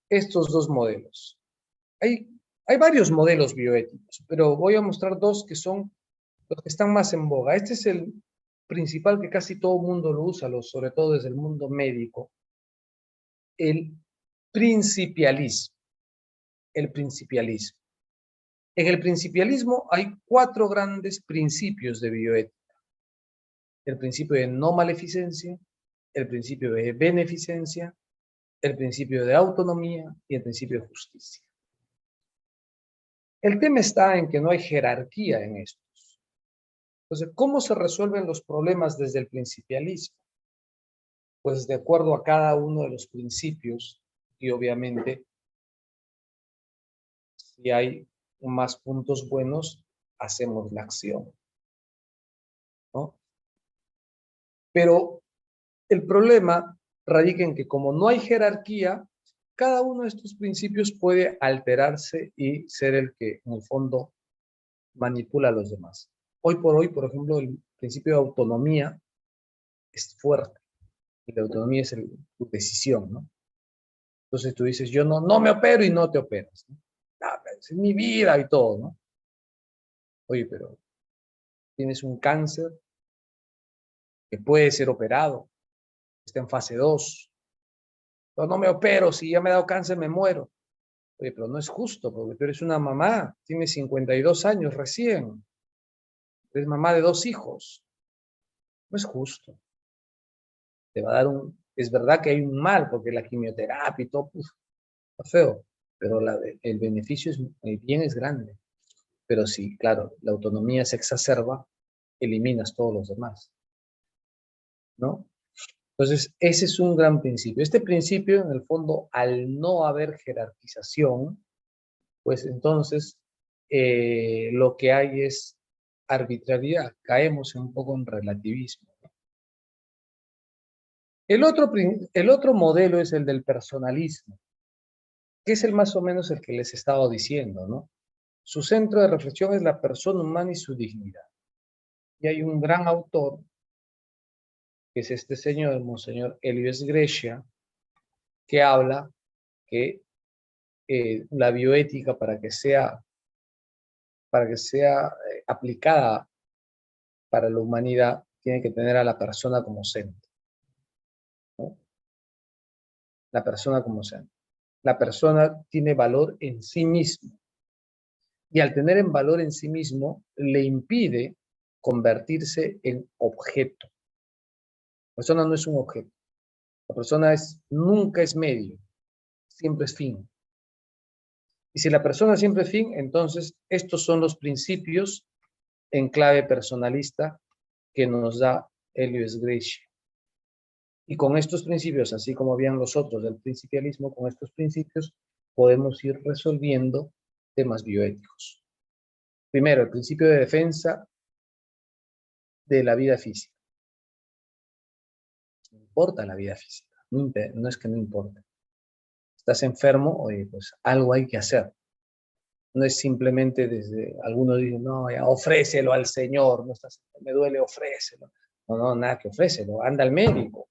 estos dos modelos. Hay varios modelos bioéticos, pero voy a mostrar dos que son los que están más en boga. Este es el principal que casi todo el mundo lo usa, sobre todo desde el mundo médico. El principialismo. El principialismo. En el principialismo hay 4 grandes principios de bioética. El principio de no maleficencia, el principio de beneficencia, el principio de autonomía y el principio de justicia. El tema está en que no hay jerarquía en estos. Entonces, ¿cómo se resuelven los problemas desde el principialismo? Pues de acuerdo a cada uno de los principios y obviamente si hay más puntos buenos, hacemos la acción, ¿no? Pero el problema radica en que como no hay jerarquía, cada uno de estos principios puede alterarse y ser el que en el fondo manipula a los demás. Hoy por hoy, por ejemplo, el principio de autonomía es fuerte. Y la autonomía es tu decisión, ¿no? Entonces tú dices, yo no me opero y no te operas, ¿no? Ah, es mi vida y todo, ¿no? Oye, pero tienes un cáncer que puede ser operado, está en fase 2. Pero no me opero, si ya me ha dado cáncer me muero. Oye, pero no es justo, porque tú eres una mamá, tienes 52 años recién, eres mamá de 2 hijos. No es justo. Te va a dar es verdad que hay un mal, porque la quimioterapia y todo, está feo, pero el beneficio el bien es grande. Pero si, claro, la autonomía se exacerba, eliminas todos los demás, ¿no? Entonces, ese es un gran principio. Este principio, en el fondo, al no haber jerarquización, pues entonces lo que hay es arbitrariedad. Caemos un poco en relativismo. El otro modelo es el del personalismo, que es el más o menos el que les he estado diciendo, ¿no? Su centro de reflexión es la persona humana y su dignidad. Y hay un gran autor, que es este señor, el monseñor Helios Grecia, que habla que la bioética para que sea aplicada para la humanidad tiene que tener a la persona como centro, ¿no? La persona como centro. La persona tiene valor en sí mismo y al tener en valor en sí mismo le impide convertirse en objeto. La persona no es un objeto. La persona nunca es medio, siempre es fin. Y si la persona siempre es fin, entonces estos son los principios en clave personalista que nos da Helios Gracie. Y con estos principios, así como habían los otros del principialismo, con estos principios podemos ir resolviendo temas bioéticos. Primero, el principio de defensa de la vida física. No importa la vida física, no es que no importe. Estás enfermo, oye, pues algo hay que hacer. No es simplemente algunos dicen, no, ya ofrécelo al Señor, no estás, me duele, ofrécelo. No, nada que ofrécelo, anda al médico.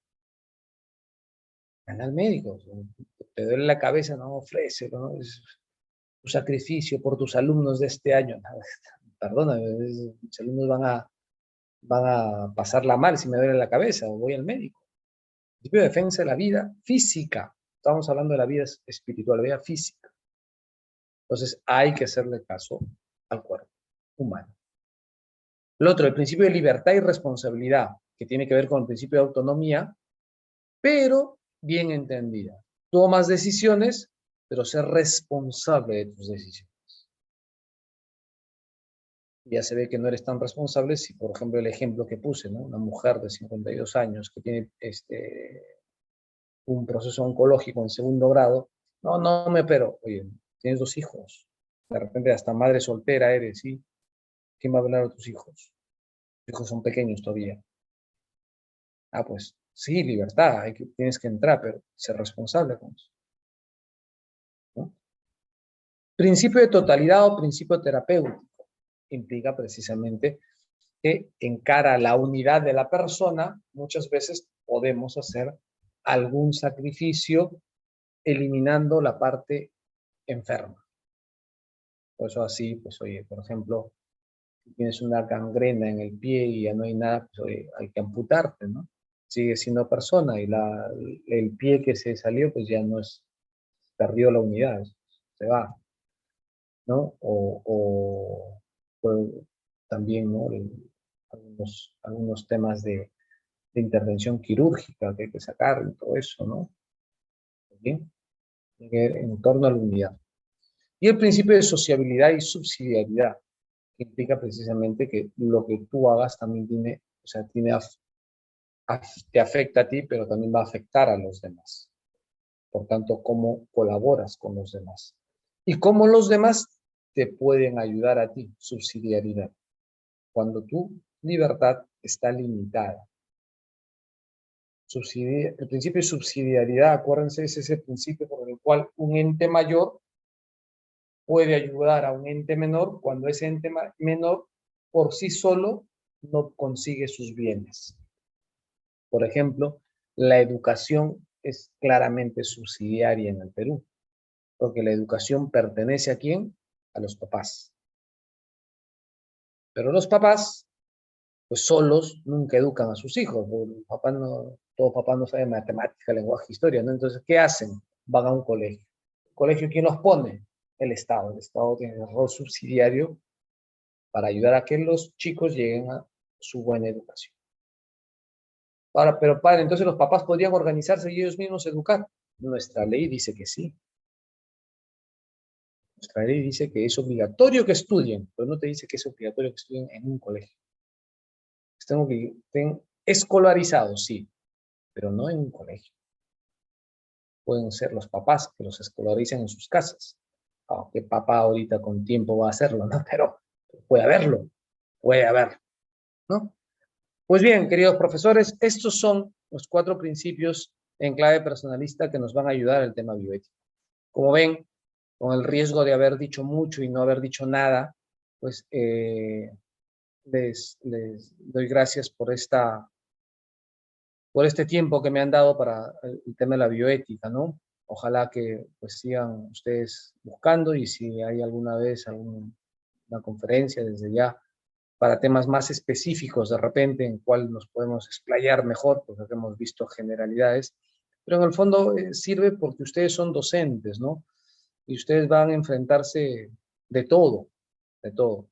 Anda al médico. Te duele la cabeza, no, ofrécelo, ¿no? Es tu sacrificio por tus alumnos de este año. Perdona, mis alumnos van a pasarla mal si me duele la cabeza o voy al médico. El principio de defensa de la vida física. Estamos hablando de la vida espiritual, la vida física. Entonces hay que hacerle caso al cuerpo humano. Lo otro, el principio de libertad y responsabilidad, que tiene que ver con el principio de autonomía, pero bien entendida. Tomas decisiones, pero ser responsable de tus decisiones. Ya se ve que no eres tan responsable si, por ejemplo, el ejemplo que puse, ¿no? Una mujer de 52 años que tiene un proceso oncológico en 2º grado, no me opero. Oye, tienes 2 hijos. De repente hasta madre soltera eres, ¿sí? ¿Quién va a velar a tus hijos? Tus hijos son pequeños todavía. Ah, pues sí, libertad, tienes que entrar, pero ser responsable con eso, ¿no? Principio de totalidad o principio terapéutico implica precisamente que encara la unidad de la persona, muchas veces podemos hacer algún sacrificio eliminando la parte enferma. Por eso así, pues oye, por ejemplo, tienes una gangrena en el pie y ya no hay nada, pues hay que amputarte, ¿no? Sigue siendo persona y el pie que se salió, pues ya no es, perdió la unidad, se va, ¿no? Pues, también, ¿no? Algunos temas de intervención quirúrgica que hay que sacar y todo eso, ¿no? Bien, en torno a la unidad. Y el principio de sociabilidad y subsidiariedad, que implica precisamente que lo que tú hagas también tiene, o sea, te afecta a ti, pero también va a afectar a los demás. Por tanto, cómo colaboras con los demás. Y cómo los demás te pueden ayudar a ti, subsidiariedad. Cuando tu libertad está limitada. El principio de subsidiariedad, acuérdense, es ese principio por el cual un ente mayor puede ayudar a un ente menor cuando ese ente menor por sí solo no consigue sus bienes. Por ejemplo, la educación es claramente subsidiaria en el Perú, porque la educación pertenece ¿a quién? A los papás. Pero los papás, pues solos, nunca educan a sus hijos. Todo papá no sabe matemática, lenguaje, historia, ¿no? Entonces, ¿qué hacen? Van a un colegio. ¿El colegio quién los pone? El Estado. El Estado tiene el rol subsidiario para ayudar a que los chicos lleguen a su buena educación. Ahora, pero padre, entonces los papás podrían organizarse y ellos mismos educar. Nuestra ley dice que sí. Nuestra ley dice que es obligatorio que estudien, pero no te dice que es obligatorio que estudien en un colegio. Estén escolarizados, sí, pero no en un colegio. Pueden ser los papás que los escolaricen en sus casas. Aunque papá ahorita con tiempo va a hacerlo, ¿no? Pero puede haberlo, ¿no? Pues bien, queridos profesores, estos son los 4 principios en clave personalista que nos van a ayudar al tema bioético. Como ven, con el riesgo de haber dicho mucho y no haber dicho nada, pues les doy gracias por este tiempo que me han dado para el tema de la bioética, ¿no? Ojalá que pues sigan ustedes buscando y si hay alguna vez alguna conferencia desde ya para temas más específicos de repente en cuál nos podemos explayar mejor, porque hemos visto generalidades, pero en el fondo sirve porque ustedes son docentes, ¿no? Y ustedes van a enfrentarse de todo, de todo.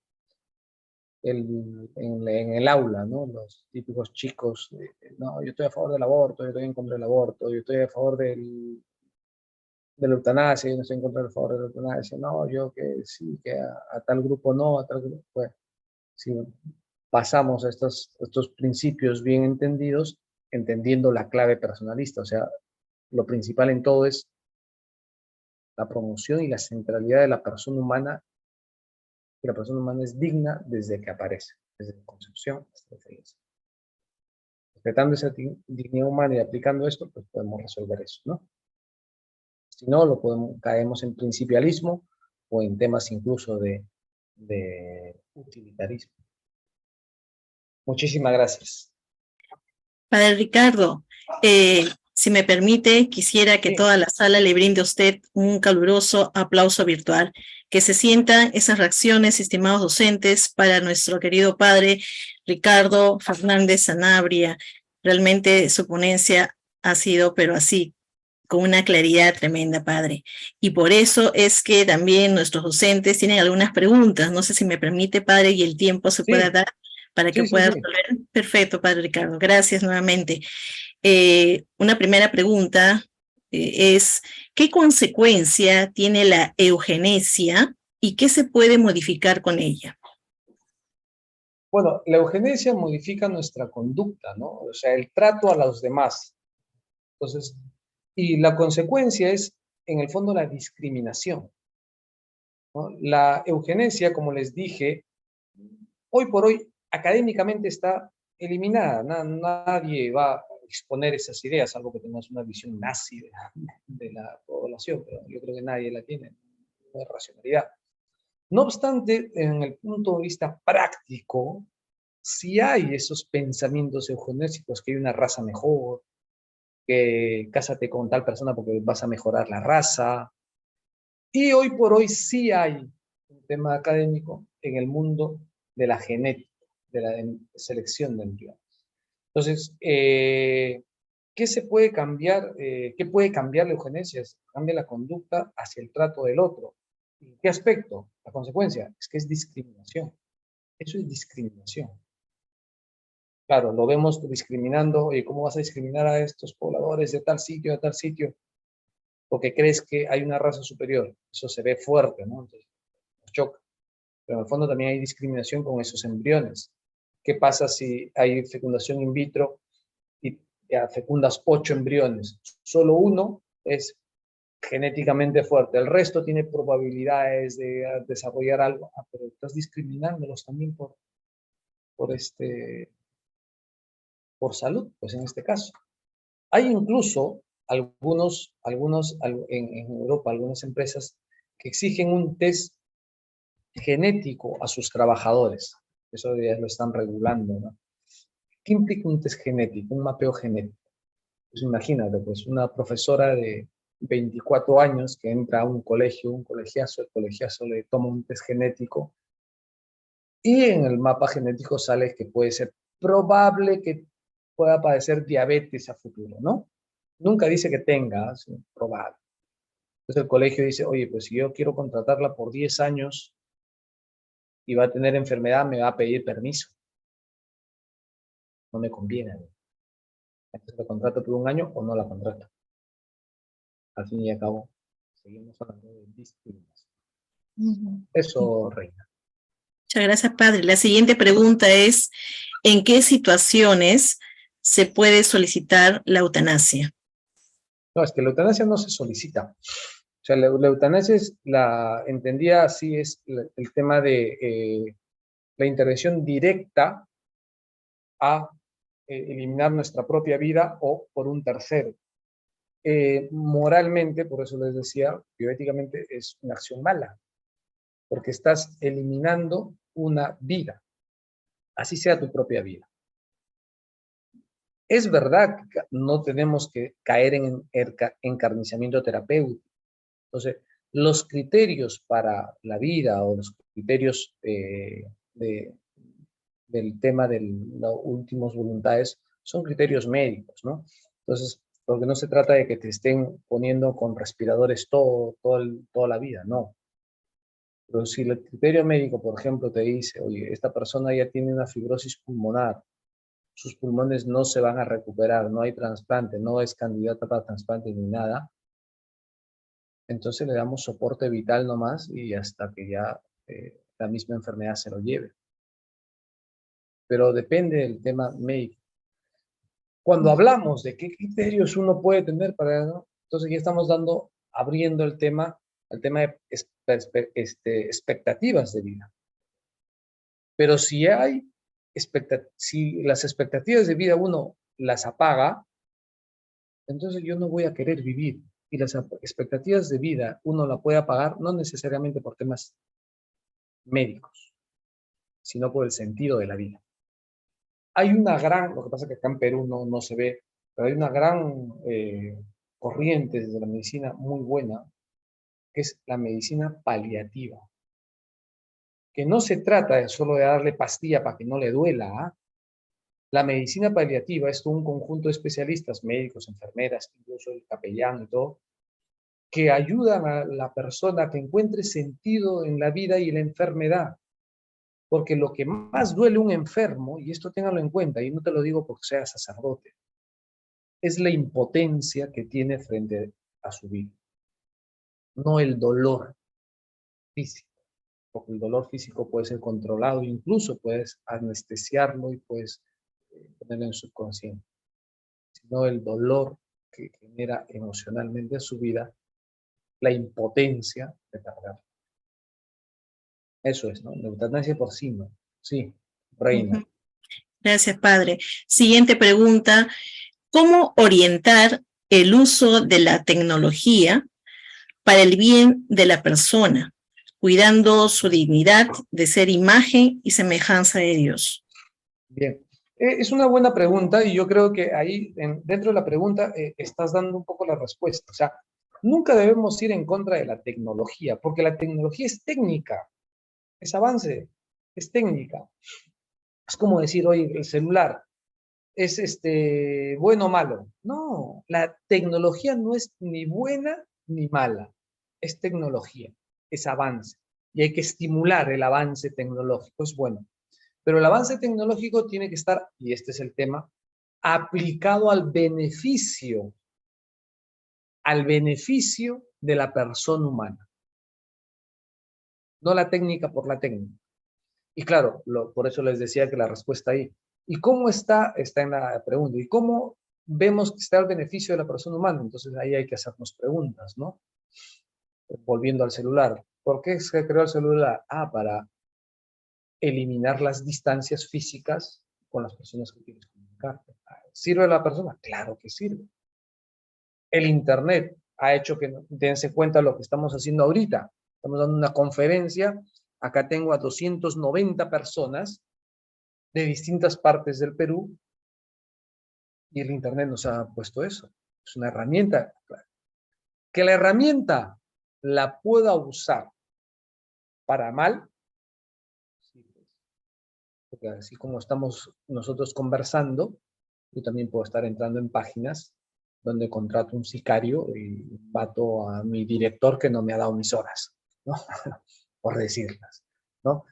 En el aula, ¿no? Los típicos chicos, no, yo estoy a favor del aborto, yo estoy en contra del aborto, yo estoy a favor de la eutanasia, yo no estoy en contra del favor de la eutanasia, no, yo que sí, que a tal grupo no, a tal grupo, bueno, si pasamos a estos principios bien entendidos, entendiendo la clave personalista, o sea, lo principal en todo es la promoción y la centralidad de la persona humana, que la persona humana es digna desde que aparece, desde la concepción hasta la felicidad. Respetando esa dignidad humana y aplicando esto, pues podemos resolver eso, ¿no? Si no, caemos en principialismo o en temas incluso de utilitarismo. Muchísimas gracias. Padre Ricardo, si me permite, quisiera que Sí. toda la sala le brinde a usted un caluroso aplauso virtual. Que se sientan esas reacciones, estimados docentes, para nuestro querido padre Ricardo Fernández Sanabria. Realmente su ponencia ha sido, pero así, con una claridad tremenda, padre. Y por eso es que también nuestros docentes tienen algunas preguntas. No sé si me permite, padre, y el tiempo se pueda dar para que pueda resolver. Perfecto, padre Ricardo. Gracias nuevamente. Una primera pregunta es, ¿qué consecuencia tiene la eugenesia y qué se puede modificar con ella? Bueno, la eugenesia modifica nuestra conducta, ¿no? O sea, el trato a los demás. Entonces, y la consecuencia es, en el fondo, la discriminación, ¿no? La eugenesia, como les dije, hoy por hoy académicamente está eliminada. Nadie va a exponer esas ideas, salvo que tengas una visión nazi de la población, pero yo creo que nadie la tiene, no hay racionalidad. No obstante, en el punto de vista práctico, sí hay esos pensamientos eugenésicos, que hay una raza mejor, que cásate con tal persona porque vas a mejorar la raza. Y hoy por hoy sí hay un tema académico en el mundo de la genética, de la selección de embriones. Entonces, ¿qué se puede cambiar? ¿Qué puede cambiar la eugenesia? Cambia la conducta hacia el trato del otro. ¿En qué aspecto? La consecuencia es que es discriminación. Eso es discriminación. Claro, lo vemos discriminando, oye, ¿cómo vas a discriminar a estos pobladores de tal sitio a tal sitio? Porque crees que hay una raza superior. Eso se ve fuerte, ¿no? Entonces, nos choca. Pero en el fondo también hay discriminación con esos embriones. ¿Qué pasa si hay fecundación in vitro y ya fecundas 8 embriones? Solo uno es genéticamente fuerte, el resto tiene probabilidades de desarrollar algo, pero estás discriminándolos también por, por salud, pues en este caso. Hay incluso en Europa, algunas empresas que exigen un test genético a sus trabajadores. Eso ya lo están regulando, ¿no? ¿Qué implica un test genético, un mapeo genético? Pues imagínate, pues una profesora de 24 años que entra a un colegio, un colegiazo, el colegiazo le toma un test genético y en el mapa genético sale que puede ser probable que pueda padecer diabetes a futuro, ¿no? Nunca dice que tenga, sino probable. Entonces el colegio dice, oye, pues si yo quiero contratarla por 10 años y va a tener enfermedad, me va a pedir permiso. No me conviene. Entonces la contrato por un año o no la contrato. Al fin y al cabo, seguimos hablando de discriminación. Eso, Reina. Muchas gracias, padre. La siguiente pregunta es, ¿en qué situaciones se puede solicitar la eutanasia? No, es que la eutanasia no se solicita. O sea, la eutanasia es entendida así, es el tema de la intervención directa a eliminar nuestra propia vida o por un tercero. Moralmente, por eso les decía, bioéticamente es una acción mala, porque estás eliminando una vida, así sea tu propia vida. Es verdad que no tenemos que caer en encarnizamiento terapéutico. Entonces, los criterios para la vida o los criterios del tema de las últimas voluntades son criterios médicos, ¿no? Entonces, porque no se trata de que te estén poniendo con respiradores toda la vida, no. Pero si el criterio médico, por ejemplo, te dice, oye, esta persona ya tiene una fibrosis pulmonar, sus pulmones no se van a recuperar, no hay trasplante, no es candidata para trasplante ni nada, entonces le damos soporte vital nomás y hasta que ya la misma enfermedad se lo lleve. Pero depende del tema médico. Cuando hablamos de qué criterios uno puede tener para, ¿no? Entonces ya estamos abriendo el tema de expectativas de vida. Pero si si las expectativas de vida uno las apaga, entonces yo no voy a querer vivir. Y las expectativas de vida uno la puede apagar no necesariamente por temas médicos, sino por el sentido de la vida. Hay lo que pasa es que acá en Perú no se ve, pero hay una gran corriente desde la medicina muy buena, que es la medicina paliativa, que no se trata solo de darle pastilla para que no le duela, ¿ah? La medicina paliativa es un conjunto de especialistas, médicos, enfermeras, incluso el capellán y todo, que ayudan a la persona a que encuentre sentido en la vida y en la enfermedad. Porque lo que más duele a un enfermo, y esto ténganlo en cuenta, y no te lo digo porque sea sacerdote, es la impotencia que tiene frente a su vida, no el dolor físico, porque el dolor físico puede ser controlado, incluso puedes anestesiarlo y puedes ponerlo en subconsciente, sino el dolor que genera emocionalmente a su vida, la impotencia de cargar. Eso es, ¿no? La eutanasia por sí, ¿no? Sí, Reina. Gracias, padre. Siguiente pregunta. ¿Cómo orientar el uso de la tecnología para el bien de la persona, cuidando su dignidad de ser imagen y semejanza de Dios? Bien. Es una buena pregunta y yo creo que ahí, dentro de la pregunta, estás dando un poco la respuesta. O sea, nunca debemos ir en contra de la tecnología, porque la tecnología es técnica, es avance. es técnica. Es como decir, oye, el celular es bueno o malo. No, la tecnología no es ni buena ni mala. Es tecnología, es avance. Y hay que estimular el avance tecnológico, es bueno. Pero el avance tecnológico tiene que estar, y este es el tema, aplicado al beneficio de la persona humana. No la técnica por la técnica. Y claro, por eso les decía que la respuesta ahí. ¿Y cómo está? Está en la pregunta. ¿Y cómo vemos que está el beneficio de la persona humana? Entonces ahí hay que hacernos preguntas, ¿no? Volviendo al celular. ¿Por qué se creó el celular? Ah, para eliminar las distancias físicas con las personas que quieres comunicarte. ¿Sirve la persona? Claro que sirve. El Internet ha hecho que dense cuenta de lo que estamos haciendo ahorita. Estamos dando una conferencia. Acá tengo a 290 personas de distintas partes del Perú y el Internet nos ha puesto eso. Es una herramienta. Que la herramienta la pueda usar para mal, porque así como estamos nosotros conversando, yo también puedo estar entrando en páginas donde contrato un sicario y bato a mi director que no me ha dado mis horas, ¿no? Por decirlas, ¿no?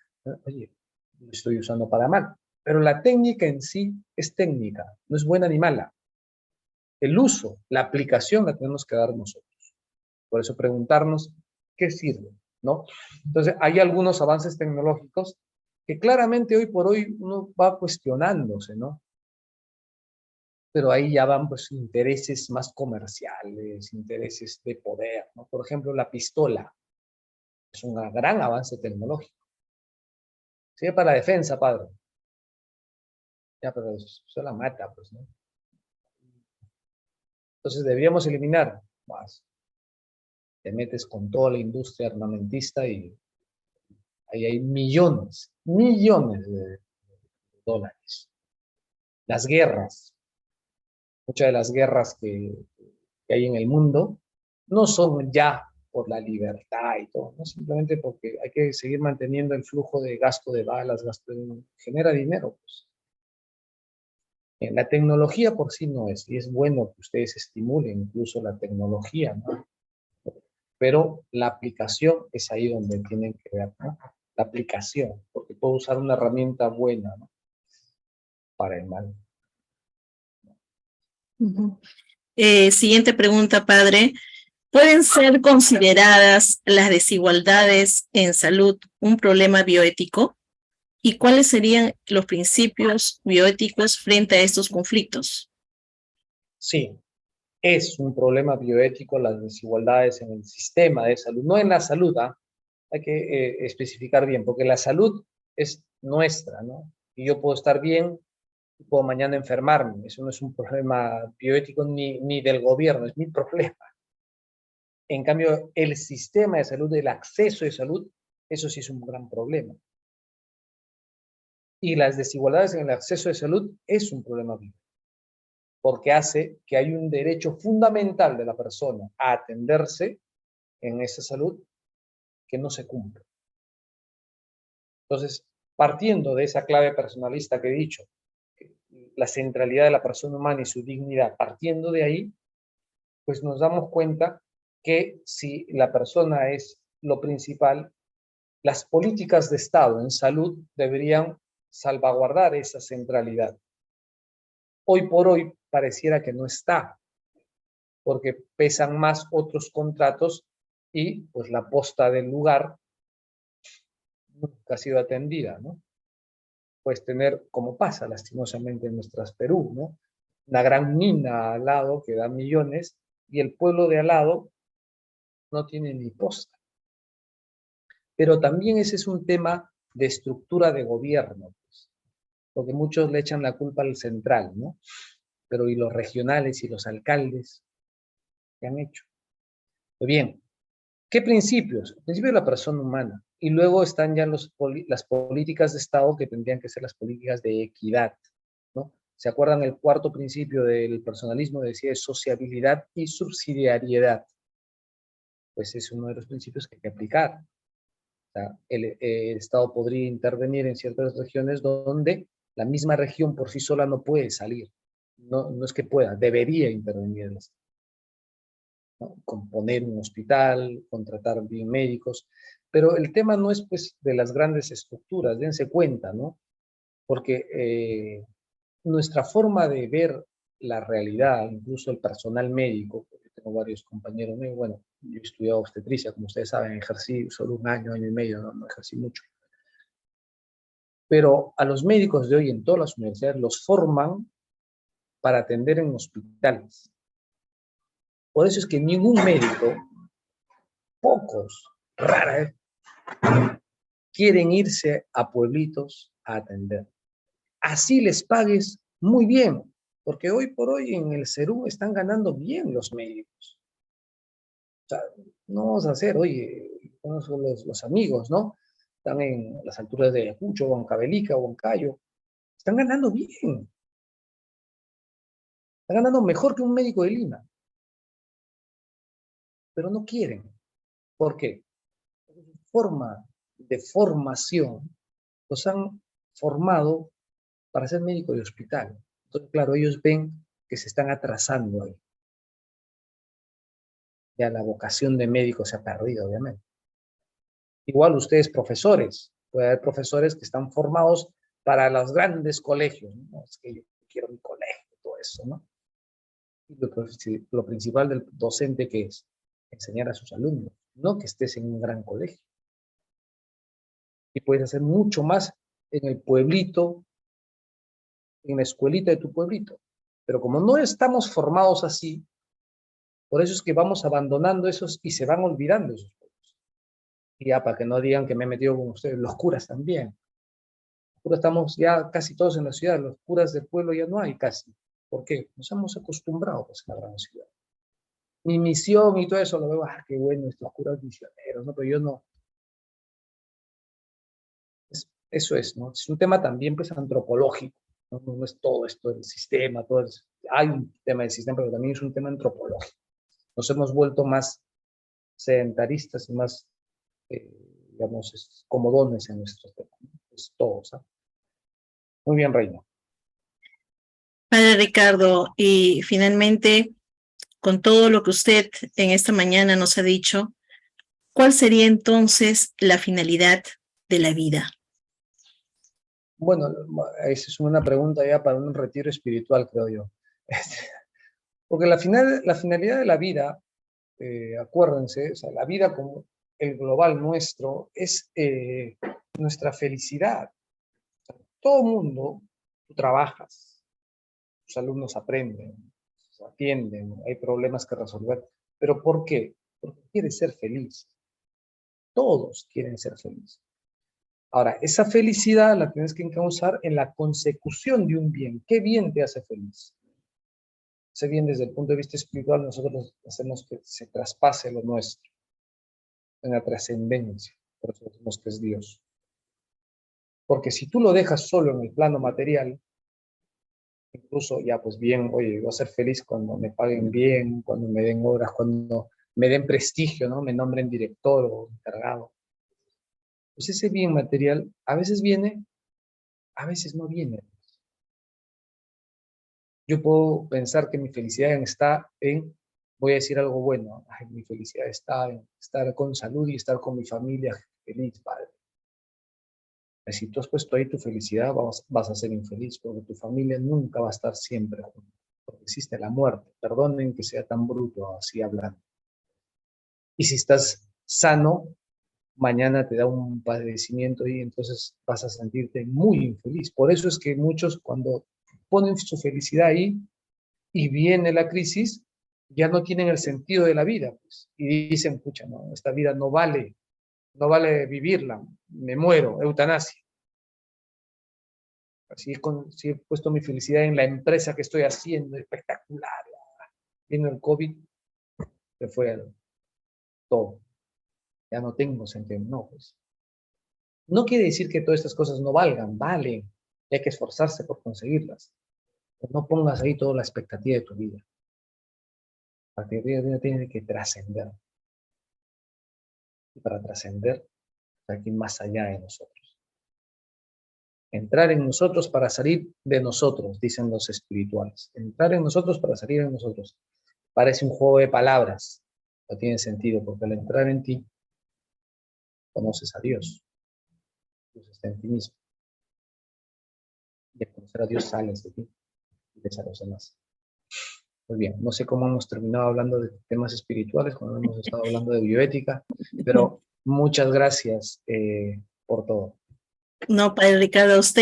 Oye, lo estoy usando para mal. Pero la técnica en sí es técnica, no es buena ni mala. El uso, la aplicación la tenemos que dar nosotros. Por eso preguntarnos, ¿qué sirve? ¿No? Entonces, hay algunos avances tecnológicos que claramente hoy por hoy uno va cuestionándose, ¿no? Pero ahí ya van pues intereses más comerciales, intereses de poder, ¿no? Por ejemplo, la pistola es un gran avance tecnológico. Sirve para defensa, padre. Ya, pero eso la mata, pues, ¿no? Entonces deberíamos eliminar más. Te metes con toda la industria armamentista y ahí hay millones, millones de dólares. Las guerras, muchas de las guerras que hay en el mundo no son ya por la libertad y todo, no simplemente porque hay que seguir manteniendo el flujo de gasto de balas, genera dinero, pues. La tecnología por sí no es, y es bueno que ustedes estimulen incluso la tecnología, ¿no? Pero la aplicación es ahí donde tienen que ver, ¿no? La aplicación, porque puedo usar una herramienta buena, ¿no? Para el mal. Siguiente pregunta, padre. ¿Pueden ser consideradas las desigualdades en salud un problema bioético? ¿Y cuáles serían los principios bioéticos frente a estos conflictos? Sí, es un problema bioético las desigualdades en el sistema de salud, no en la salud, ¿ah? Hay que especificar bien, porque la salud es nuestra, ¿no? Y yo puedo estar bien y puedo mañana enfermarme. Eso no es un problema bioético ni del gobierno, es mi problema. En cambio, el sistema de salud, el acceso de salud, eso sí es un gran problema. Y las desigualdades en el acceso de salud es un problema bioético, porque hace que hay un derecho fundamental de la persona a atenderse en esa salud que no se cumple. Entonces, partiendo de esa clave personalista que he dicho, la centralidad de la persona humana y su dignidad, partiendo de ahí, pues nos damos cuenta que si la persona es lo principal, las políticas de Estado en salud deberían salvaguardar esa centralidad. Hoy por hoy pareciera que no está, porque pesan más otros contratos y pues la posta del lugar nunca ha sido atendida, ¿no? Pues tener, como pasa lastimosamente en nuestras Perú, ¿no? Una gran mina al lado que da millones y el pueblo de al lado no tiene ni posta. Pero también ese es un tema de estructura de gobierno, pues, porque muchos le echan la culpa al central, ¿no? Pero ¿y los regionales y los alcaldes qué han hecho? Pues bien, ¿qué principios? El principio de la persona humana. Y luego están ya las políticas de Estado que tendrían que ser las políticas de equidad, ¿no? ¿Se acuerdan el cuarto principio del personalismo? Decía es sociabilidad y subsidiariedad. Pues es uno de los principios que hay que aplicar. sea, el Estado podría intervenir en ciertas regiones donde la misma región por sí sola no puede salir. No, no es que pueda, debería intervenir el Estado, ¿no? Componer un hospital, contratar bien médicos, pero el tema no es pues de las grandes estructuras, dense cuenta, ¿no? Porque nuestra forma de ver la realidad, incluso el personal médico, porque tengo varios compañeros míos, bueno, yo he estudiado obstetricia, como ustedes saben, ejercí solo un año, año y medio, no ejercí mucho. Pero a los médicos de hoy en todas las universidades los forman para atender en hospitales. Por eso es que ningún médico, pocos, rara vez, quieren irse a pueblitos a atender. Así les pagues muy bien, porque hoy por hoy en el Perú están ganando bien los médicos. O sea, no vamos a hacer, oye, son los amigos, ¿no? Están en las alturas de Ayacucho, Huancavelica, Huancayo. Están ganando bien. Están ganando mejor que un médico de Lima. Pero no quieren. ¿Por qué? Porque su forma de formación los han formado para ser médico de hospital. Entonces, claro, ellos ven que se están atrasando ahí. Ya la vocación de médico se ha perdido, obviamente. Igual ustedes profesores, puede haber profesores que están formados para los grandes colegios, ¿no? Es que yo quiero mi colegio, todo eso, ¿no? Y lo principal del docente que es enseñar a sus alumnos, no que estés en un gran colegio. Y puedes hacer mucho más en el pueblito, en la escuelita de tu pueblito. Pero como no estamos formados así, por eso es que vamos abandonando esos y se van olvidando esos pueblos. Y ya para que no digan que me he metido con ustedes, los curas también. Los curas estamos ya casi todos en la ciudad, los curas del pueblo ya no hay casi. ¿Por qué? Nos hemos acostumbrado pues, a la gran ciudad. Mi misión y todo eso lo veo, qué bueno estos curas misioneros, ¿no? Pero yo no. Eso es, ¿no? Es un tema también pues antropológico, ¿no? No es todo esto del sistema, hay un tema del sistema, pero también es un tema antropológico. Nos hemos vuelto más sedentaristas y más, digamos, comodones en nuestros temas, ¿no? Es todo, ¿sabes? Muy bien, Reina. Padre Ricardo, y finalmente, con todo lo que usted en esta mañana nos ha dicho, ¿cuál sería entonces la finalidad de la vida? Bueno, esa es una pregunta ya para un retiro espiritual, creo yo. Porque la finalidad de la vida, acuérdense, o sea, la vida como el global nuestro es nuestra felicidad. Todo mundo, tú trabajas, tus alumnos aprenden, atienden, hay problemas que resolver. ¿Pero por qué? Porque quieres ser feliz. Todos quieren ser felices. Ahora, esa felicidad la tienes que encauzar en la consecución de un bien. ¿Qué bien te hace feliz? Ese bien desde el punto de vista espiritual nosotros hacemos que se traspase lo nuestro, en la trascendencia. Por eso decimos que es Dios. Porque si tú lo dejas solo en el plano material, incluso ya pues bien, oye, voy a ser feliz cuando me paguen bien, cuando me den horas, cuando me den prestigio, ¿no? Me nombren director o encargado. Pues ese bien material a veces viene, a veces no viene. Yo puedo pensar que mi felicidad está en, voy a decir algo bueno, ay, mi felicidad está en estar con salud y estar con mi familia feliz, padre. Si tú has puesto ahí tu felicidad, vas a ser infeliz, porque tu familia nunca va a estar siempre junto, porque existe la muerte. Perdonen que sea tan bruto así hablando. Y si estás sano, mañana te da un padecimiento y entonces vas a sentirte muy infeliz. Por eso es que muchos cuando ponen su felicidad ahí y viene la crisis, ya no tienen el sentido de la vida, pues, y dicen, pucha, no, esta vida no vale, no vale vivirla, me muero, eutanasia. Si he puesto mi felicidad en la empresa que estoy haciendo, espectacular, vino el COVID, se fue todo, ya no tengo sentido, no, pues. No quiere decir que todas estas cosas no valgan, valen, y hay que esforzarse por conseguirlas. Pero no pongas ahí toda la expectativa de tu vida. La expectativa de tu vida tiene que trascender. Y para trascender, sea, que más allá de nosotros. Entrar en nosotros para salir de nosotros, dicen los espirituales. Entrar en nosotros para salir de nosotros. Parece un juego de palabras, no tiene sentido, porque al entrar en ti, conoces a Dios. Dios está en ti mismo. Y al conocer a Dios sales de ti y ves a los demás. Muy bien, no sé cómo hemos terminado hablando de temas espirituales, cuando hemos estado hablando de bioética, pero muchas gracias por todo. No, Padre Ricardo, a usted.